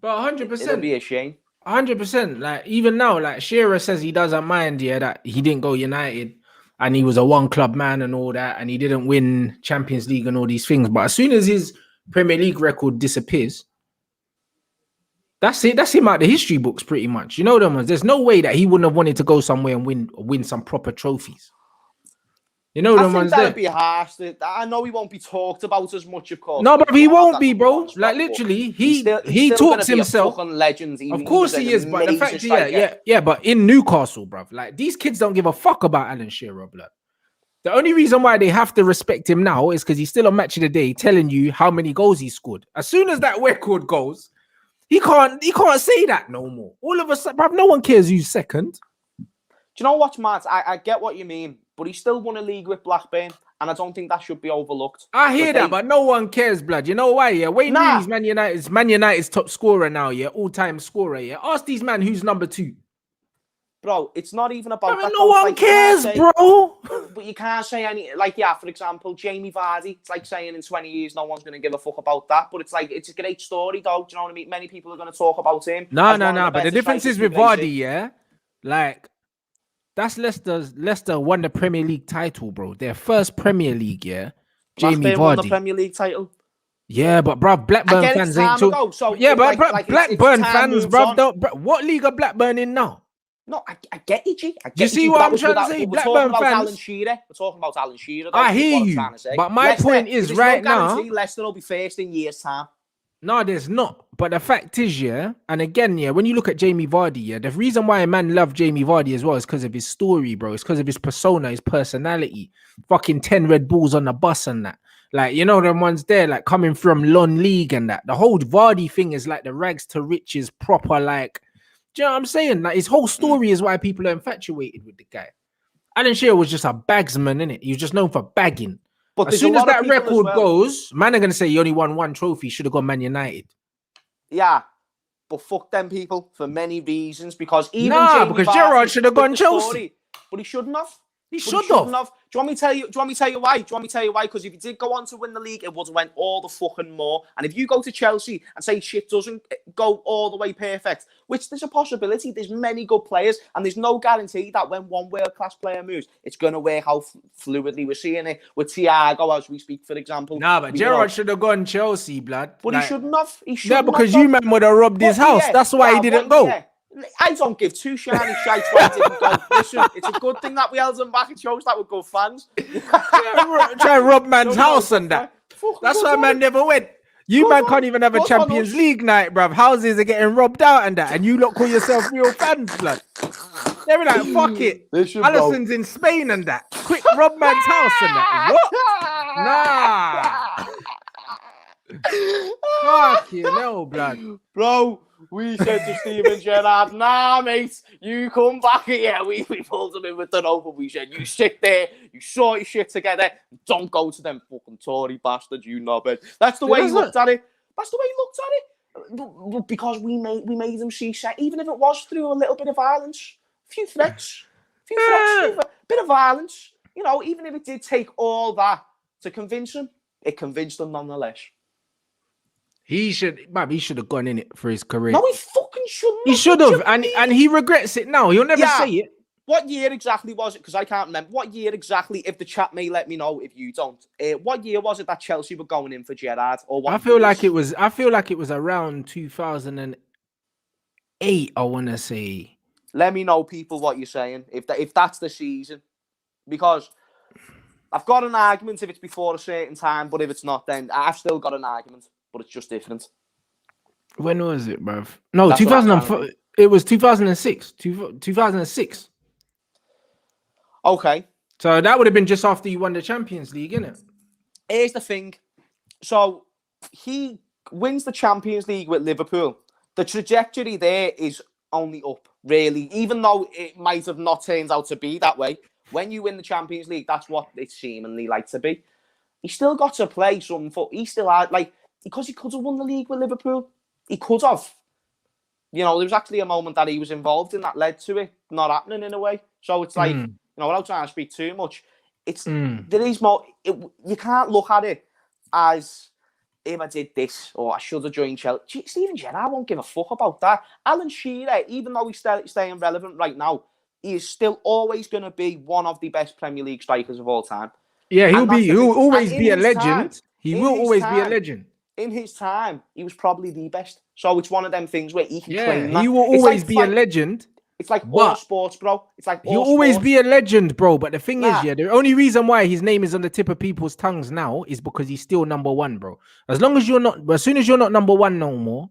but 100%, it'll be a shame. 100%. Like even now, like Shearer says he doesn't mind, yeah, that he didn't go United and he was a one club man and all that, and he didn't win Champions League and all these things. But as soon as his Premier League record disappears, that's it. That's him out the history books, pretty much. You know them ones. There's no way that he wouldn't have wanted to go somewhere and win some proper trophies. You know them ones. That'd be harsh. I know he won't be talked about as much, of course. No, but he won't be, bro. Like literally, he talks himself. Legend. Of course he is, but the fact, yeah. But in Newcastle, bro, like these kids don't give a fuck about Alan Shearer, blood. The only reason why they have to respect him now is because he's still on Match of the Day, telling you how many goals he scored. As soon as that record goes, he can't say that no more. All of a sudden, bro, no one cares who's second. Do you know what, Matt? I get what you mean. But he still won a league with Blackburn, and I don't think that should be overlooked. I hear that, but no one cares, blood. You know why? Yeah, Wayne Rooney's Man United's top scorer now. Yeah, all-time scorer. Yeah, ask these man who's number 2. Bro, it's not even about that. No one cares, bro. But you can't say any. Like, yeah, for example, Jamie Vardy. It's like saying in 20 years no one's going to give a fuck about that. But it's like it's a great story, though. Do you know what I mean? Many people are going to talk about him. No. But the difference is with Vardy, yeah, like. That's Leicester won the Premier League title, bro. Their first Premier League, yeah. Jamie Vardy won the Premier League title. Yeah, but bro, Blackburn fans ain't too. Yeah, but Blackburn fans, bro, don't. What league are Blackburn in now? No, I get you, G. I get You see what I'm trying to say? We're talking Blackburn about fans. Alan Shearer. We're talking about Alan Shearer. I hear what I'm you, trying to say. but my point is right now. Leicester will be first in years' time. No, there's not. But the fact is, yeah, and again, yeah, when you look at Jamie Vardy, yeah, the reason why a man loved Jamie Vardy as well is because of his story, bro. It's because of his persona, his personality. Fucking 10 Red Bulls on the bus and that. Like, you know, them ones there, like coming from Lon League and that. The whole Vardy thing is like the rags to riches proper, like, do you know what I'm saying? Like, his whole story is why people are infatuated with the guy. Alan Shearer was just a bagsman, innit? He was just known for bagging. But as soon as that record goes, man are going to say he only won one trophy, should have gone Man United. Yeah, but fuck them people for many reasons. Because even because Gerrard should have gone Chelsea. But he shouldn't have. He should have. Do you want me to tell you? Do you want me to tell you why? Do you want me to tell you why? Because if he did go on to win the league, it would have went all the fucking more. And if you go to Chelsea and say shit doesn't go all the way perfect, which there's a possibility, there's many good players, and there's no guarantee that when one world-class player moves, it's going to work out fluidly. We're seeing it with Thiago as we speak, for example. Nah, but Gerrard should have gone Chelsea, blood. But he shouldn't have. He shouldn't have. Because you man would have robbed his house. That's why he didn't go. Yeah. I don't give two shiny shites why he didn't go. Listen, it's a good thing that we held him back. It shows that we're good fans. Try and rob man's house and that. That's why man never went. You man can't even have a Champions League night, bruv. Houses are getting robbed out and that. And you lot call yourself real fans, blood. They were like, fuck it. Allison's in Spain and that. Quick, rob man's house and that. What? Nah. Fuck you, no, blood. Bro. We said to Steven Gerrard, nah, mate, you come back here. We pulled him in with the rope and we said, you sit there, you sort your shit together, don't go to them fucking Tory bastards, you knobhead. That's the way he looked at it. That's the way he looked at it. But because we made him see, even if it was through a little bit of violence, a few threats, a bit of violence, you know, even if it did take all that to convince him, it convinced him nonetheless. He should have gone in it for his career. No, he fucking shouldn't. He should have, and he regrets it now. He'll never say it. What year exactly was it? Because I can't remember. What year exactly? If the chat may let me know if you don't. What year was it that Chelsea were going in for Gerrard? Or what? I feel like it was around 2008. I want to say. Let me know, people, what you're saying. If that's the season, because I've got an argument if it's before a certain time, but if it's not, then I've still got an argument. But it's just different. When was it, bruv? No, 2004. It was 2006. 2006. Okay. So that would have been just after you won the Champions League, innit? Here's the thing. So he wins the Champions League with Liverpool. The trajectory there is only up, really. Even though it might have not turned out to be that way. When you win the Champions League, that's what it's seemingly like to be. He still got to play some foot. He still had, like... Because he could have won the league with Liverpool. He could have. You know, there was actually a moment that he was involved in that led to it not happening in a way. So it's like, you know, without trying to speak too much, it's there is more. You can't look at it as if I did this or I should have joined Chelsea. Steven Gerrard won't give a fuck about that. Alan Shearer, even though he's staying relevant right now, he is still always going to be one of the best Premier League strikers of all time. Yeah, he'll always be a legend. He will always be a legend. In his time, he was probably the best. So it's one of them things where he can claim that. He will always be a legend. It's like all sports, bro. It's like he'll always be a legend, bro. But the thing is, the only reason why his name is on the tip of people's tongues now is because he's still number one, bro. As soon as you're not number one no more,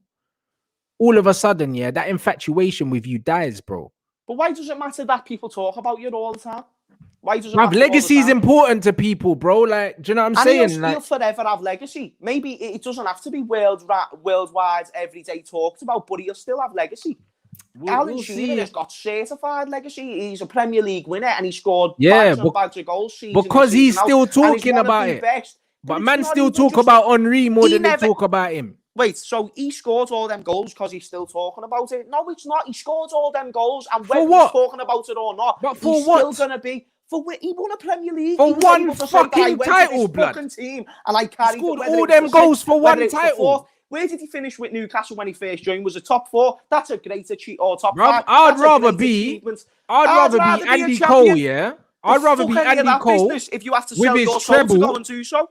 all of a sudden, that infatuation with you dies, bro. But why does it matter that people talk about you all the time? Why does it legacy is important to people, bro? Like, do you know what I'm saying? He'll forever have legacy. Maybe it doesn't have to be worldwide, everyday talked about, but he'll still have legacy. Alan Shearer has got certified legacy. He's a Premier League winner and he scored bags and bags of goals. Because he's still talking about it. But man still talk about Henry more than they talk about him. Wait, so he scored all them goals because he's still talking about it? No, it's not. He scored all them goals, and whether he's talking about it or not, but for he's still going to be... He won a Premier League. For one fucking title, blood. Team, and I carried scored all them goals for one title. Where did he finish with Newcastle when he first joined? Was it top 4? That's a great achievement. Or top 5. I'd rather be Andy Cole, yeah? I'd rather be Andy Cole if you have to sell your soul to go and do so.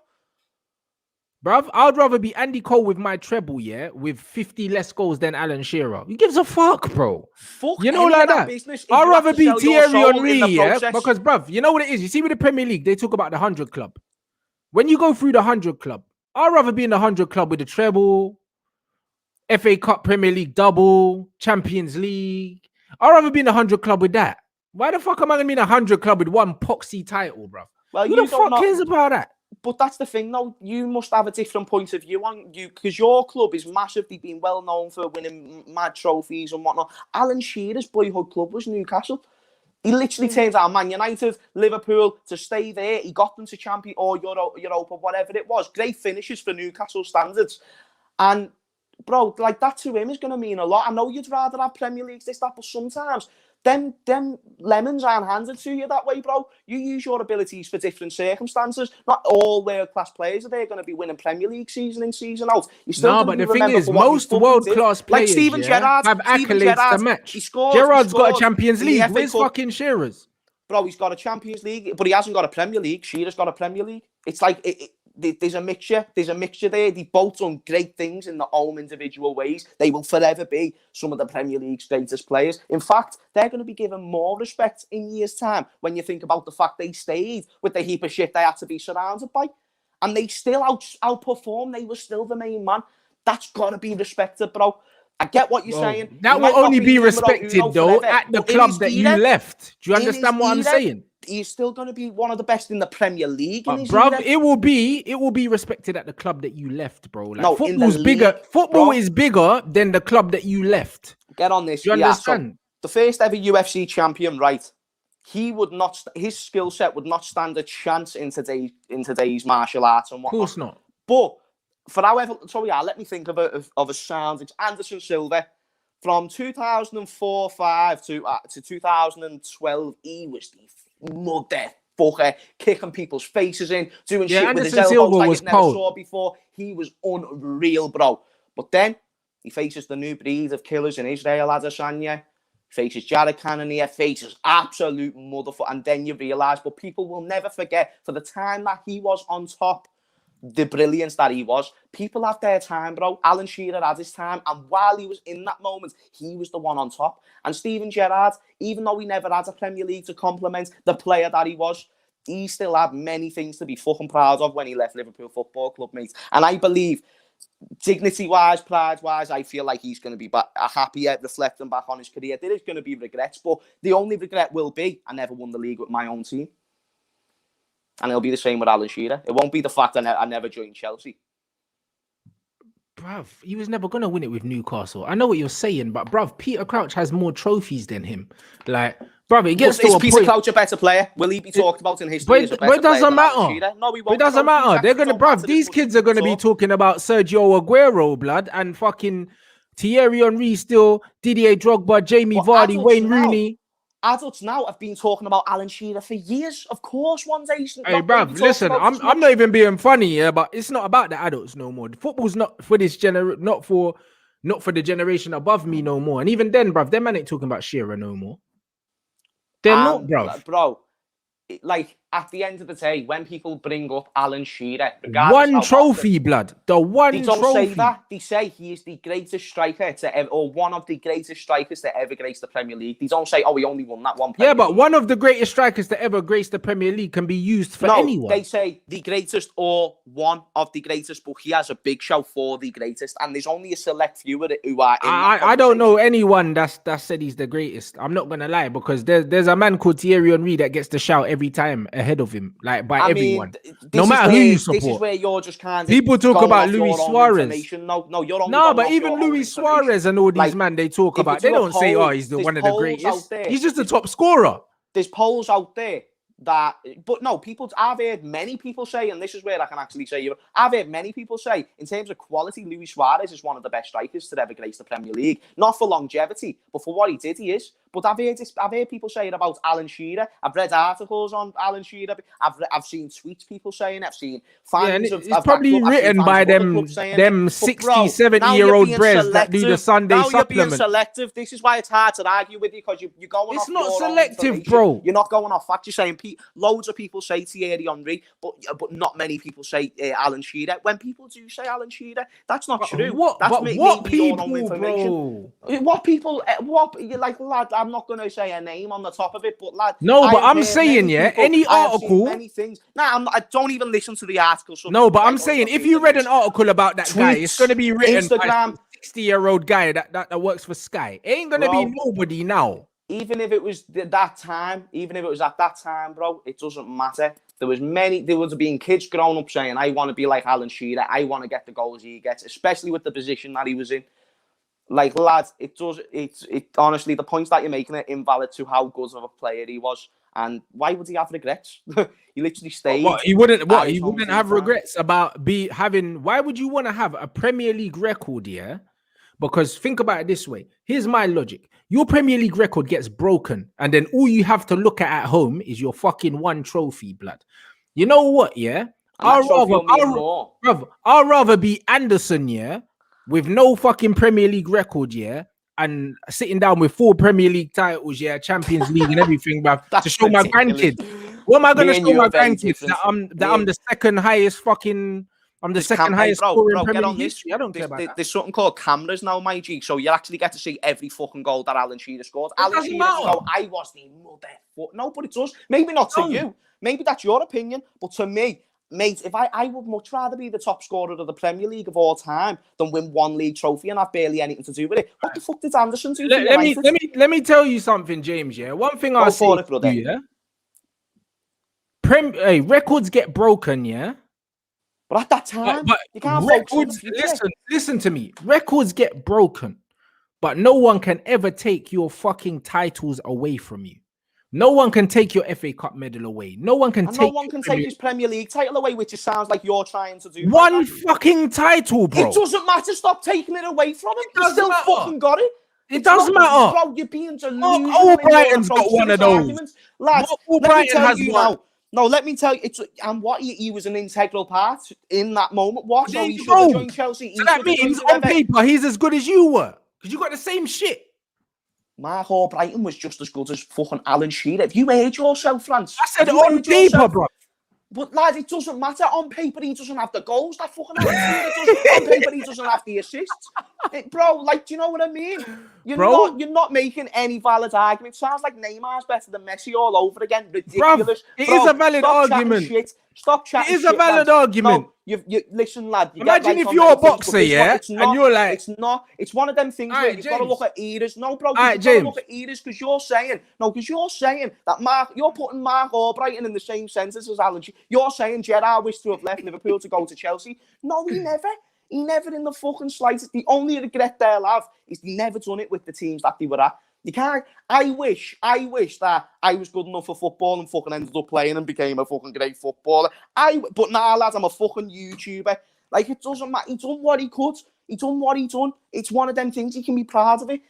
Bruv, I'd rather be Andy Cole with my treble, yeah, with 50 less goals than Alan Shearer. Who gives a fuck, bro? Fuck You know, any like of that that. business if I'd you have rather to be sell your Thierry soul Henry, in the yeah, process. because, bruv, you know what it is? You see with the Premier League, they talk about the 100 club. When you go through the 100 club, I'd rather be in the 100 club with the treble, FA Cup, Premier League double, Champions League. I'd rather be in the 100 club with that. Why the fuck am I going to be in a 100 club with one poxy title, bruv? Well, Who you the don't fuck know, cares about that? but that's the thing, though. You must have a different point of view on you because your club is massively been well known for winning mad trophies and whatnot. Alan Shearer's boyhood club was Newcastle. He literally turns out Man United, Liverpool to stay there. He got them to champion or Europa, whatever it was. Great finishes for Newcastle standards. And bro, like that to him is going to mean a lot. I know you'd rather have Premier Leagues, this, that, but sometimes them lemons aren't handed to you that way, bro. You use your abilities for different circumstances. Not all world-class players are there going to be winning Premier League season in, season out. You're still No, going but to be the thing remembered is, for what you most fucking world-class did. Like players, Steven Gerrard. have Steven accolades Gerrard, to match. He scored. Gerrard's got a scored Champions in the League. FA Where's Cup. fucking Shearer's? Bro, he's got a Champions League, but he hasn't got a Premier League. Shearer's got a Premier League. It's like there's a mixture. There's a mixture there. They've both done great things in their own individual ways. They will forever be some of the Premier League's greatest players. In fact, they're going to be given more respect in years' time when you think about the fact they stayed with the heap of shit they had to be surrounded by. And they still outperformed. They were still the main man. That's got to be respected, bro. I get what you're saying. That will only be respected, though, at the club that you left. Do you understand what I'm saying? He's still going to be one of the best in the Premier League. Bruv, it will be respected at the club that you left, bro. Like, no, football's bigger. Football is bigger than the club that you left. Get on this. Do you understand? So the first ever UFC champion, right? He would not. His skill set would not stand a chance in today's martial arts and whatnot. Of course not. But for however, so yeah, let me think of a sound. It's Anderson Silva. From 2004-5 to 2012, he was the motherfucker, kicking people's faces in, doing shit with his elbows like you never saw before. He was unreal, bro. But then he faces the new breed of killers in Israel Adesanya, faces Jared Cannonier, faces absolute motherfucker, and then you realise, but people will never forget, for the time that he was on top, the brilliance that he was. People have their time, bro. Alan Shearer had his time, and while he was in that moment, he was the one on top. And Steven Gerrard, even though he never had a Premier League to complement the player that he was, he still had many things to be fucking proud of when he left Liverpool Football Club, mate. And I believe, dignity-wise, pride-wise, I feel like he's going to be happier reflecting back on his career. There is going to be regrets, but the only regret will be, I never won the league with my own team. And it'll be the same with Alan Shearer. It won't be the fact that I never joined Chelsea. Bruv, he was never going to win it with Newcastle. I know what you're saying, but bruv, Peter Crouch has more trophies than him. Like, bruv, it gets to a point. Is Peter Crouch a better player? Will he be talked about in history as a better player? But it doesn't matter. No, he won't. It doesn't matter. They're going to, bruv, these kids are going to be talking about Sergio Aguero, blood, and fucking Thierry Henry still, Didier Drogba, Jamie Vardy, Wayne Rooney. Adults now have been talking about Alan Shearer for years. Of course, one day. Hey, bruv, listen, I'm not even being funny here, but it's not about the adults no more. Football's not for this not for the generation above me no more. And even then, bruv, them man ain't talking about Shearer no more. They're not, bruv. Bro, like, at the end of the day, when people bring up Alan Shearer, one trophy, blood. The one trophy. They don't say that. They say he is the greatest striker to ever, or one of the greatest strikers to ever grace the Premier League. They don't say, oh, he only won that one Premier League. But one of the greatest strikers to ever grace the Premier League can be used for anyone. They say the greatest or one of the greatest, but he has a big shout for the greatest. And there's only a select few who are in I don't know anyone that said he's the greatest. I'm not going to lie, because there's a man called Thierry Henry that gets the shout every time ahead of him, like by everyone. No matter who you support. This is where you're just kind of people talk about Luis Suarez. No, you're only but even Luis Suarez and all these man they talk about, they don't say, oh, he's one of the greatest. He's just the top scorer. There's polls out there that, but no, I've heard many people say, and this is where I can actually say, I've heard many people say, in terms of quality, Luis Suarez is one of the best strikers to ever grace the Premier League. Not for longevity, but for what he did, he is. But I've heard people saying about Alan Shearer. I've read articles on Alan Shearer. I've seen tweets people saying. I've seen fans of. It's probably written by them 60, 70-year-old bres that do the Sunday supplement. Now you're being selective. This is why it's hard to argue with you, because you're going off. It's not selective, bro. You're not going off facts. You're saying loads of people say Thierry Henry, but not many people say Alan Shearer. When people do say Alan Shearer, that's not true. What people, bro? What people? What you like, lad? I'm not going to say a name on the top of it, but lad. No, but I'm saying, any article. Many things. Nah, I don't even listen to the article. So no, but I'm saying, if you read an article about that guy, it's going to be written by a 60-year-old guy that works for Sky. It ain't going to be nobody now. Even if it was that time, even if it was at that time, bro, it doesn't matter. There would have been kids growing up saying, I want to be like Alan Shearer. I want to get the goals he gets, especially with the position that he was in. Like, lads, it honestly, the points that you're making are invalid to how good of a player he was. And why would he have regrets? He literally stayed. He wouldn't have regrets about having. Why would you want to have a Premier League record, yeah? Because think about it this way. Here's my logic. Your Premier League record gets broken, and then all you have to look at home is your fucking one trophy, blood. You know what, yeah? I'd rather be Anderson, yeah, with no fucking Premier League record, yeah, and sitting down with 4 Premier League titles, yeah, Champions League and everything, bruv, to show my grandkids. What am I going to show my grandkids? That I'm the second highest fucking... I'm the second highest scorer in Premier League history. I don't care about that. There's something called cameras now, my G. So you actually get to see every fucking goal that Alan Shearer scored. Alan Shearer, I was the mother. No, but it does. Maybe not to you. Maybe that's your opinion. But to me, mate, if I would much rather be the top scorer of the Premier League of all time than win one league trophy and have barely anything to do with it. What the fuck did Anderson do? Let me tell you something, James. Yeah, one thing I'll say to you, yeah. Records get broken, yeah. But at that time, you can't listen to me. Records get broken, but no one can ever take your fucking titles away from you. No one can take your FA Cup medal away. No one can take his Premier League title away, which it sounds like you're trying to do. One fucking title, bro. It doesn't matter. Stop taking it away from him. You still fucking got it. It doesn't matter. Bro, you're being delusional. All Brighton's got one of those. Lads, let me tell you now. No, let me tell you, he was an integral part in that moment. What? So he should have joined Chelsea. So that means on paper he's as good as you were, because you got the same shit. Mark Albrighton was just as good as fucking Alan Shearer. If you heard yourself, France. I said on paper, bro. But lad, it doesn't matter. On paper, he doesn't have the goals. That fucking Alan Shearer does. On paper, he doesn't have the assists. Bro, like, do you know what I mean? You're not making any valid argument. Sounds like Neymar's better than Messi all over again. Ridiculous. It is a valid argument. Stop chatting. It is a valid argument. No, you listen, lad. Imagine if you're a boxer, yeah, and you're like, it's not. It's one of them things where you've got to look at eras. No, bro, you've got to look at eras because you're saying that you're putting Mark Albrighton in the same sentence as Alan. You're saying Gerrard wished to have left Liverpool to go to Chelsea. No, he never. He never in the fucking slightest. The only regret they'll have is they never done it with the teams that they were at. You can't. I wish that I was good enough for football and fucking ended up playing and became a fucking great footballer. But nah, lads, I'm a fucking YouTuber. Like, it doesn't matter. He done what he could. He done what he done. It's one of them things. He can be proud of it.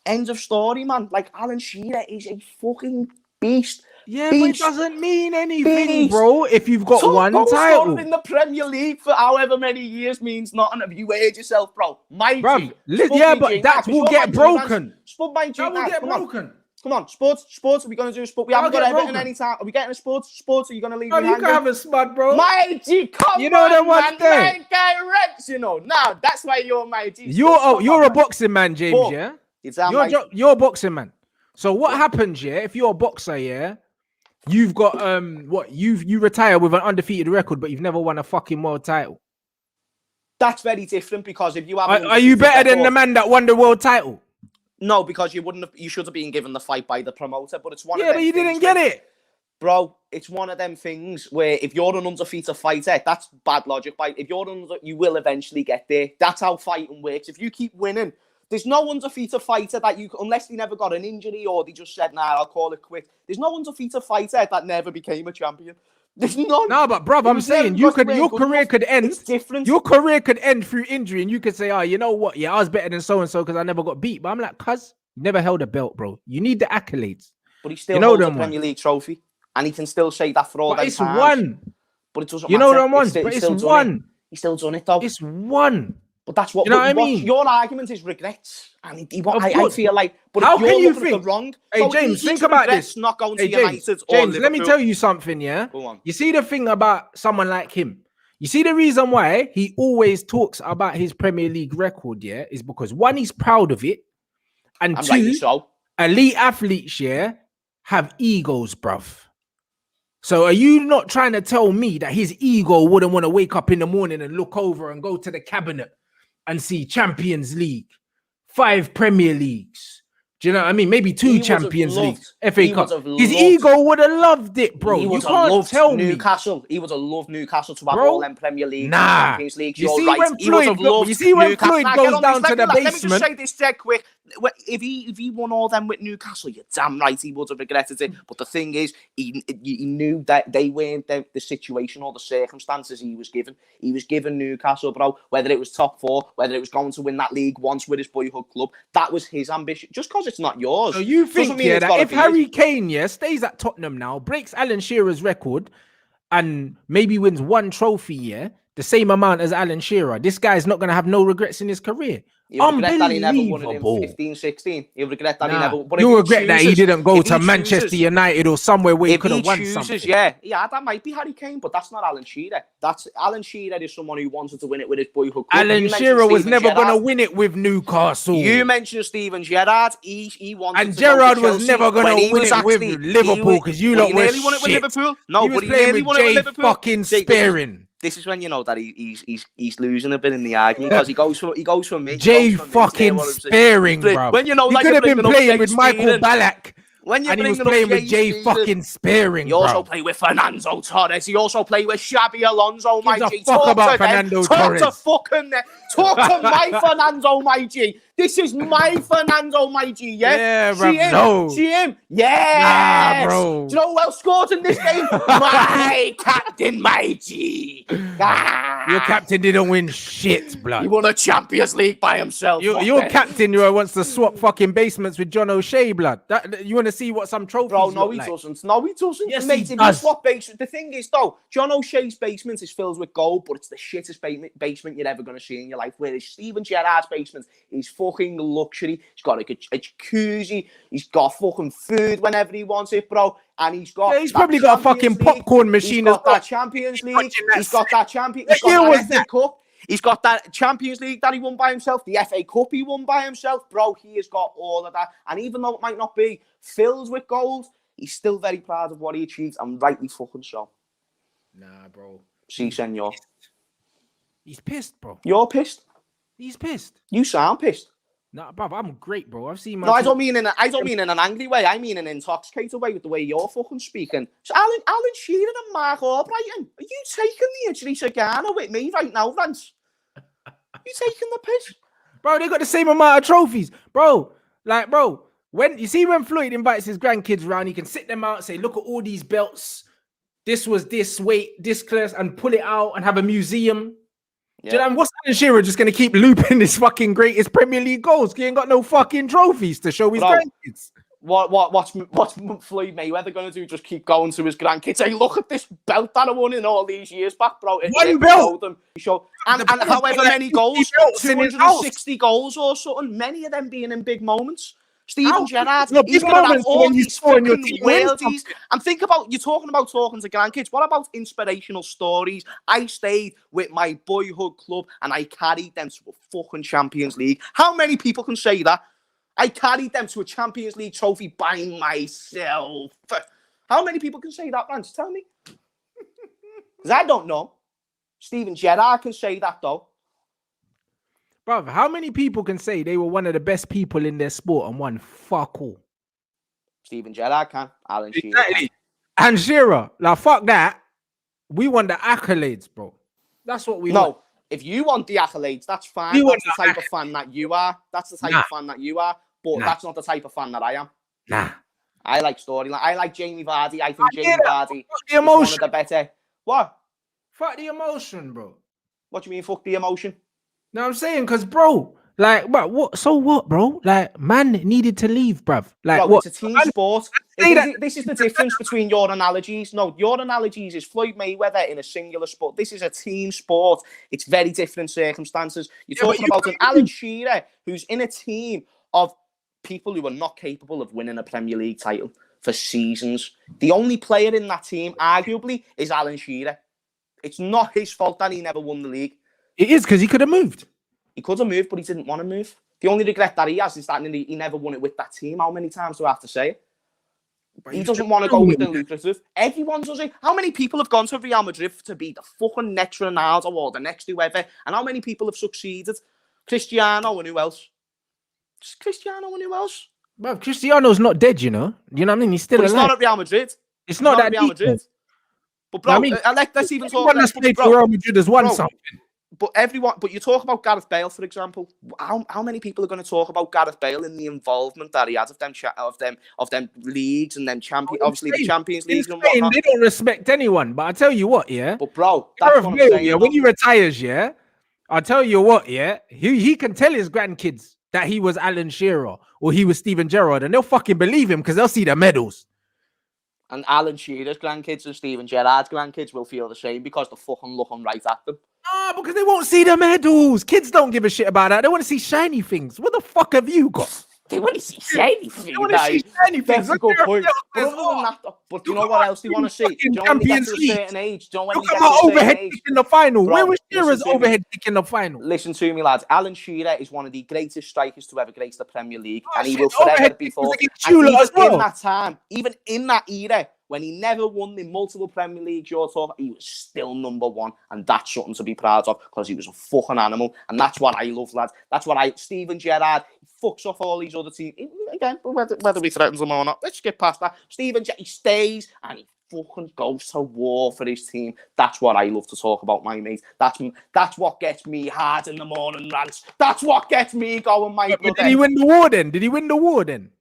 End of story, man. Like, Alan Shearer is a fucking beast. Yeah, but it doesn't mean anything, bro, if you've got one title. In the Premier League for however many years means nothing. Have you heard yourself, bro? Yeah, but that will get broken. That will get broken. Come on, sports. Are we going to do a sport? We haven't got Everton any time. Are we getting a sports? Are you going to leave me? You can have a spud, bro. My G, come on, you know the one thing. Rants, you know. Now, that's why you're my G. You're a boxing man, James, yeah? You're a boxing man. So what happens, yeah, if you're a boxer, yeah? You've got you retire with an undefeated record, but you've never won a fucking world title. That's very different because if you have, are you better than the man that won the world title? No, because you should have been given the fight by the promoter. But it's one. Yeah, but you didn't get it, bro. It's one of them things where if you're an undefeated fighter, that's bad logic. If you will eventually get there. That's how fighting works. If you keep winning. There's no undefeated fighter that unless they never got an injury or they just said, nah, I'll call it quit. There's no undefeated fighter that never became a champion. There's none. No, but bruv, I'm saying your career could end. It's different. Your career could end through injury and you could say, oh, you know what? Yeah, I was better than so-and-so because I never got beat. But I'm like, cuz, Never held a belt, bro. You need the accolades. But he still You know holds a them Premier ones. League trophy. And he can still say that for all But them it's times. one. But it doesn't You matter. know them ones, He's but it's still done one. it. He's still done it, though. It's one. But that's what, you know what I mean? Your argument is regrets. And I course. feel like, but How if you're can you looking think? at the wrong, Hey, so James, he think about regrets this. not going Hey, to United James, or Liverpool. let me tell you something, yeah? Go on. You see the thing about someone like him? You see the reason why he always talks about his Premier League record, yeah, is because one, he's proud of it, and two, so. elite athletes, yeah, have egos, bruv. So are you not trying to tell me that his ego wouldn't want to wake up in the morning and look over and go to the cabinet and see Champions League, 5 Premier Leagues? Do you know what I mean? Maybe 2 Champions Leagues, FA Cup. His ego would have loved it, bro. You can't tell me. Newcastle. He would have loved Newcastle to have all them Premier Leagues and Champions Leagues. You see when Floyd goes down to the basement. Let me just say this dead quick. If he won all them with Newcastle, you're damn right he would have regretted it. But the thing is, he knew that they weren't the situation or the circumstances he was given. He was given Newcastle, bro. Whether it was top 4, whether it was going to win that league once with his boyhood club, that was his ambition. Just because it's not yours. So you think, yeah, that if Harry Kane, yeah, stays at Tottenham now, breaks Alan Shearer's record, and maybe wins 1 trophy, yeah, the same amount as Alan Shearer, this guy's not going to have no regrets in his career. He'll regret that he never won it in 15, 16. He'll regret that he never won. You'll regret that he didn't go to Manchester United or somewhere where he could have won something. Yeah, that might be Harry Kane, but that's not Alan Shearer. Alan Shearer is someone who wanted to win it with his boyhood club. Alan Shearer was never going to win it with Newcastle. You mentioned Steven Gerrard. He wanted and Gerrard was never going to win it with Liverpool because you lot were shit. Won it with Liverpool? No, but he nearly won it with Liverpool. Fucking Spearing. This is when you know that he's losing a bit in the argument because he goes for me. Jay fucking Spearing, bro. When you know, he like, could have been playing with Michael Ballack. When and he was playing with Jay fucking Spearing, He also played with Fernando Torres. He also played with Xabi Alonso, my G. Talk about Fernando Torres. Talk to my Fernando, my G. This is my Fernando, my G, yeah? Yeah, bro. See him? Yeah, bro. Do you know who else scored in this game? My captain, my G. Your captain didn't win shit, blood. He won a Champions League by himself. Your captain who wants to swap fucking basements with John O'Shea, blood. You want to see what some trophies Bro, no, he doesn't. No, he doesn't. Yes, mate, he does. Swap basement. The thing is, though, John O'Shea's basement is filled with gold, but it's the shittest basement you're ever going to see in your life. Whereas Steven Gerrard's basement is fucking luxury. He's got a jacuzzi. He's got fucking food whenever he wants it, bro. And he's got. Yeah, he's probably got a fucking popcorn machine. He's got that Champions League. He's got that Champions. He's got that FA Cup. He's got that Champions League that he won by himself, the FA Cup he won by himself. Bro, he has got all of that. And even though it might not be filled with gold, he's still very proud of what he achieved, and rightly fucking so. Nah, bro. Si, senor. He's pissed, bro. You're pissed? He's pissed. You sound pissed. Nah, bro, I'm great, bro. I've seen my... No, I don't mean in an angry way. I mean in an intoxicated way with the way you're fucking speaking. So Alan Shearer and Mark Albrighton, are you taking the Idris Ghana with me right now, Rants? You taking the piss? Bro, they got the same amount of trophies. Bro, when you see when Floyd invites his grandkids around, he can sit them out and say, look at all these belts. This was this weight, this class, and pull it out and have a museum. Yeah. Do you know, what's Alan Shearer just going to keep looping his fucking greatest Premier League goals? He ain't got no fucking trophies to show his grandkids. What's Floyd Mayweather going to do? Just keep going to his grandkids. Hey, look at this belt that I won in all these years back, bro. One belt. And however many goals, 260 goals or something, many of them being in big moments. Steven Gerrard, he's going to have all these fucking worldies. And think about, you're talking to grandkids. What about inspirational stories? I stayed with my boyhood club and I carried them to a fucking Champions League. How many people can say that? I carried them to a Champions League trophy by myself. How many people can say that, Rants? Tell me. Because I don't know. Steven Gerrard can say that, though. Bruv, how many people can say they were one of the best people in their sport and won fuck all? Steven Gerrard can. Alan Shearer can. And Shearer, like, fuck that. We want the accolades, bro. That's what we want. No, if you want the accolades, that's fine. That's the type of fan that you are. That's the type of fan that you are. But that's not the type of fan that I am. Nah. I like storyline. I like Jamie Vardy. I think Jamie Vardy is one of the better. What? Fuck the emotion, bro. What do you mean, fuck the emotion? No, I'm saying, because, bro, Like, but what? So what, bro? Like, man needed to leave, bruv. Like, Bro, what? it's a team sport. Say that. This is the difference between your analogies. No, your analogies is Floyd Mayweather in a singular sport. This is a team sport. It's very different circumstances. You're talking about an Alan Shearer who's in a team of people who are not capable of winning a Premier League title for seasons. The only player in that team, arguably, is Alan Shearer. It's not his fault that he never won the league. It is because he could have moved. He could have moved, but he didn't want to move. The only regret that he has is that he never won it with that team. How many times do I have to say it? He doesn't want to go with the lucrative. Everyone does it. How many people have gone to Real Madrid to be the fucking next Ronaldo or the next whoever? And how many people have succeeded? Cristiano and who else? Just Cristiano and who else? Well, Cristiano's not dead, you know. You know what I mean? He's still alive. He's not at Real Madrid. It's not that Real Madrid. But bro, I mean, let's even talk. Everyone that's played for Real Madrid has won something. But you talk about Gareth Bale, for example. How many people are going to talk about Gareth Bale and the involvement that he has of them leagues and them obviously the Champions League and whatnot? They don't respect anyone. But I tell you what, yeah. But bro, that's Gareth what I'm Bale, saying. yeah, when he retires, yeah, I tell you what, yeah, he can tell his grandkids that he was Alan Shearer or he was Steven Gerrard, and they'll fucking believe him because they'll see the medals. And Alan Shearer's grandkids and Steven Gerrard's grandkids will feel the same because they're fucking looking right at them. Ah, because they won't see the medals. Kids don't give a shit about that. They want to see shiny things. What the fuck have you got? They want to see shiny things. They want to see shiny things. That's a good point. But you know what else they want to see? Do you know when they get to a certain age? Look at my overhead kick in the final. Where was Shearer's overhead kick in the final? Listen to me, lads. Alan Shearer is one of the greatest strikers to ever grace the Premier League, and he will forever be thought. Even in that era, when he never won the multiple Premier Leagues, he was still number one, and that's something to be proud of because he was a fucking animal, and that's what I love, lads. That's what Steven Gerrard fucks off all these other teams again. Whether we threatens them or not, let's get past that. Steven Gerrard, he stays and he fucking goes to war for his team. That's what I love to talk about, my mate. That's what gets me hard in the morning, Rants. That's what gets me going, my brother. Did he win the war then? Did he win the war then?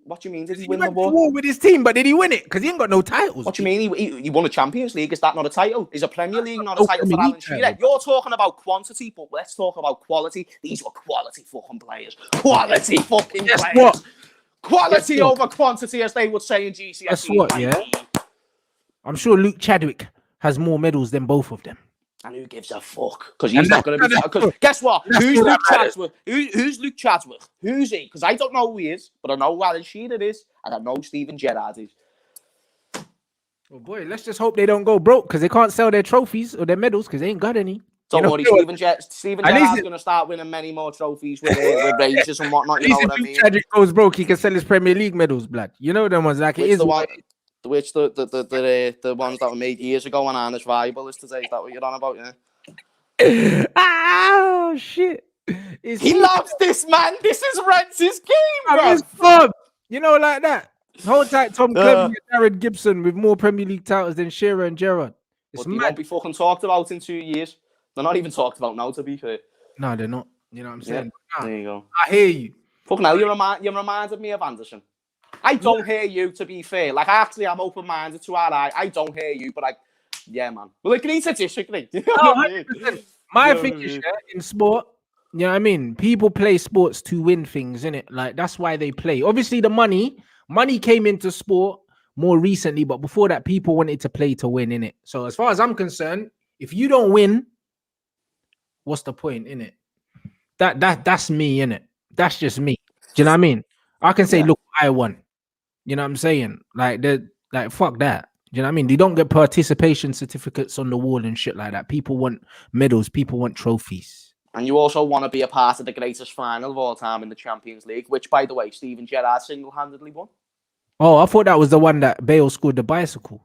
What do you mean? Did he win the war? With his team, but did he win it? Because he ain't got no titles. What do you mean? He won a Champions League. Is that not a title? Is a Premier League not a title for Alan Shearer? You're talking about quantity, but let's talk about quality. These were quality fucking players. Quality fucking players. What? Quality over quantity, as they would say in GCSE. Guess what, yeah? I'm sure Luke Chadwick has more medals than both of them. And who gives a fuck? Because he's not going to be... Because guess what? Who's Luke Chadwick? Who's Luke Chadwick? Who's he? Because I don't know who he is, but I know who Alan Shearer is, and I know Steven Gerrard is. Oh boy, let's just hope they don't go broke because they can't sell their trophies or their medals because they ain't got any. Don't worry, Steven Gerrard's going to start winning many more trophies with Rangers and whatnot. You know what I mean? If Chadwick goes broke, he can sell his Premier League medals, blood. You know them ones like it is. The ones that were made years ago and aren't as viable as today. Is that what you're on about, yeah? Oh, shit. He loves this, man. This is Rants' game, bro. It's fun. You know, like that. Hold tight, Tom Cleverley and Darren Gibson with more Premier League titles than Shearer and Gerrard. But they won't be fucking talked about in 2 years. They're not even talked about now, to be fair. No, they're not. You know what I'm saying? Yeah, there you go. I hear you. Fucking hell, you reminded me of Anderson. I don't hear you, to be fair. Like, actually, I'm open-minded to I don't hear you, but yeah, man. We'll agree to disagree. You know what I mean? My thing is, in sport, you know what I mean? People play sports to win things, innit? Like, that's why they play. Obviously, the money came into sport more recently, but before that, people wanted to play to win, innit? So, as far as I'm concerned, if you don't win, what's the point, innit? That's me, innit? That's just me. Do you know what I mean? I can say, look, I won. You know what I'm saying? Like, fuck that. You know what I mean? They don't get participation certificates on the wall and shit like that. People want medals. People want trophies. And you also want to be a part of the greatest final of all time in the Champions League, which, by the way, Steven Gerrard single-handedly won. Oh, I thought that was the one that Bale scored the bicycle.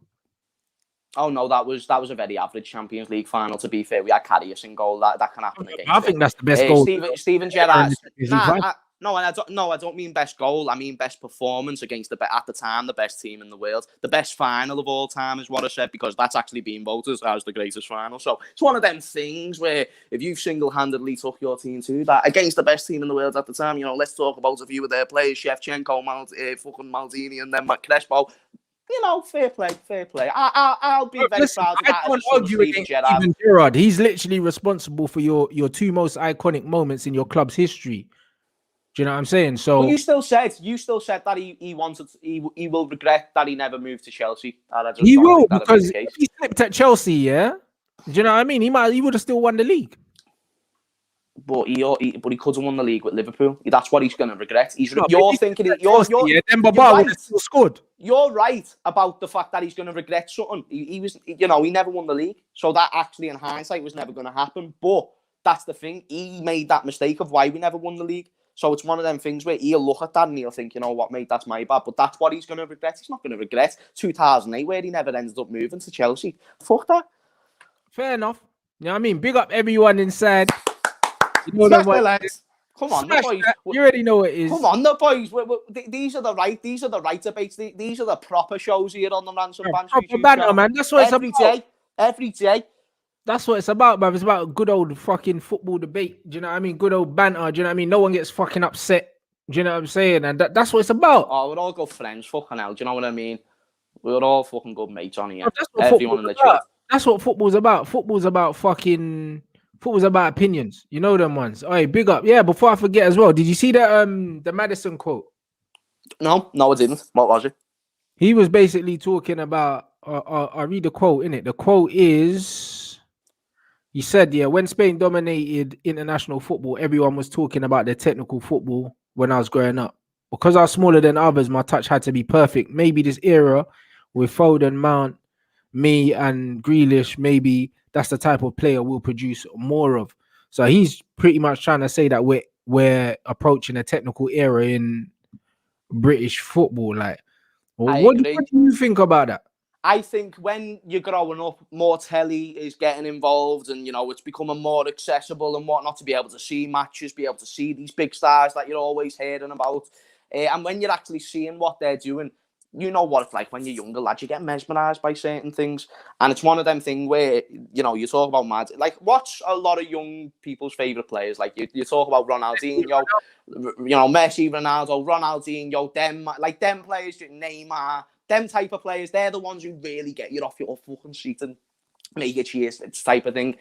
Oh, no, that was a very average Champions League final, to be fair. We had Karius in goal. That can happen again. I think that's the best goal. Steven Gerrard... No, I don't mean best goal. I mean best performance against at the time the best team in the world. The best final of all time is what I said, because that's actually been voted as the greatest final. So it's one of them things where if you've single-handedly took your team to that against the best team in the world at the time, you know, let's talk about a few of their players, Shevchenko, fucking Maldini, and then Crespo. you know, fair play. I'll be very proud of that. I can't argue against Gerrard. even Gerrard. He's literally responsible for your two most iconic moments in your club's history. Do you know what I'm saying? So But you still said that he will regret that he never moved to Chelsea. he will, because if he slipped at Chelsea, yeah. Do you know what I mean? He would have still won the league. But he could have won the league with Liverpool. That's what he's going to regret. You're right about the fact that he's going to regret something. He never won the league, so that actually, in hindsight, was never going to happen. But that's the thing. He made that mistake of why we never won the league. So it's one of them things where he'll look at that and he'll think, you know what, mate, that's my bad. But that's what he's going to regret. He's not going to regret 2008, where he never ended up moving to Chelsea. Fuck that. Fair enough. You know what I mean? Big up everyone inside. You know Come on, the boys. You already know what it is. Come on, the boys. These are the right debates. These are the proper shows here on the Rants and Bants. Proper banter, man. That's what it's about. Every day. That's what it's about, bruv. It's about good old fucking football debate. Do you know what I mean? Good old banter. Do you know what I mean? No one gets fucking upset. Do you know what I'm saying? And that's what it's about. Oh, we're all good friends. Fucking hell. Do you know what I mean? We're all fucking good mates on here. Everyone in the chat. That's what football's about. Football's about opinions. You know them ones. All right, big up. Yeah, before I forget as well, did you see the Madison quote? No, I didn't. What was it? He was basically talking about, I'll read the quote, innit? The quote is, he said, yeah, when Spain dominated international football, everyone was talking about the technical football when I was growing up. Because I was smaller than others, my touch had to be perfect. Maybe this era with Foden, Mount, me and Grealish, maybe that's the type of player we'll produce more of. So he's pretty much trying to say that we're approaching a technical era in British football. Like, what do you think about that? I think when you're growing up, more telly is getting involved, and it's becoming more accessible and whatnot to be able to see matches, be able to see these big stars that you're always hearing about. And when you're actually seeing what they're doing, you know what it's like when you're younger, lad. You get mesmerised by certain things, and it's one of them things where you talk about mad. Like, what's a lot of young people's favourite players? Like you talk about Ronaldinho, Messi, Ronaldo, Ronaldinho, them players, Neymar, them type of players. They're the ones who really get you off your fucking seat and make you cheers. It's type of thing.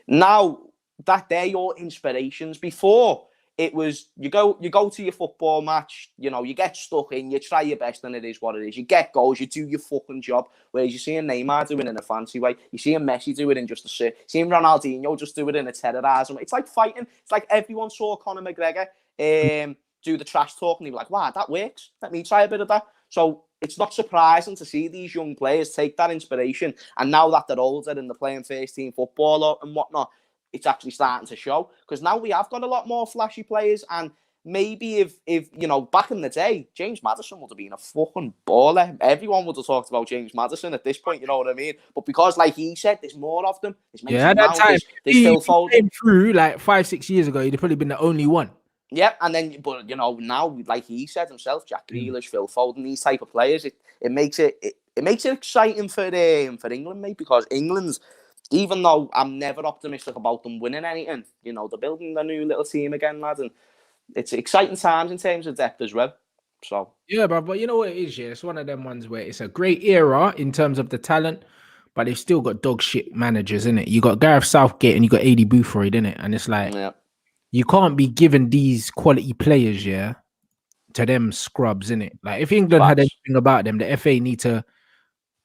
Now that they're your inspirations. Before, it was you go to your football match, you get stuck in, you try your best, and it is what it is. You get goals, you do your fucking job. Whereas you see Neymar do it in a fancy way, you see Messi do it in just a sit, you see Ronaldinho just do it in a terrorism. It's like fighting. It's like everyone saw Conor McGregor do the trash talk, and he was like, "Wow, that works. Let me try a bit of that." So it's not surprising to see these young players take that inspiration, and now that they're older and they're playing first team football and whatnot, it's actually starting to show, because now we have got a lot more flashy players. And maybe if back in the day, James Maddison would have been a fucking baller. Everyone would have talked about James Maddison at this point, you know what I mean? But because, like he said, there's more of them. At that time, he came through like 5-6 years ago, he'd have probably been the only one. Yeah, and then, but now, like he said himself, Jack Grealish, Phil Foden, these type of players, it makes it exciting for England, mate, because England's, even though I'm never optimistic about them winning anything, they're building their new little team again, lad, and it's exciting times in terms of depth as well. So yeah, but you know what it is, yeah, it's one of them ones where it's a great era in terms of the talent, but they've still got dog shit managers, innit? You got Gareth Southgate and you got AD Boothroyd, innit? And it's like, you can't be giving these quality players, yeah, to them scrubs, innit? Like, if England had anything about them, the FA need to,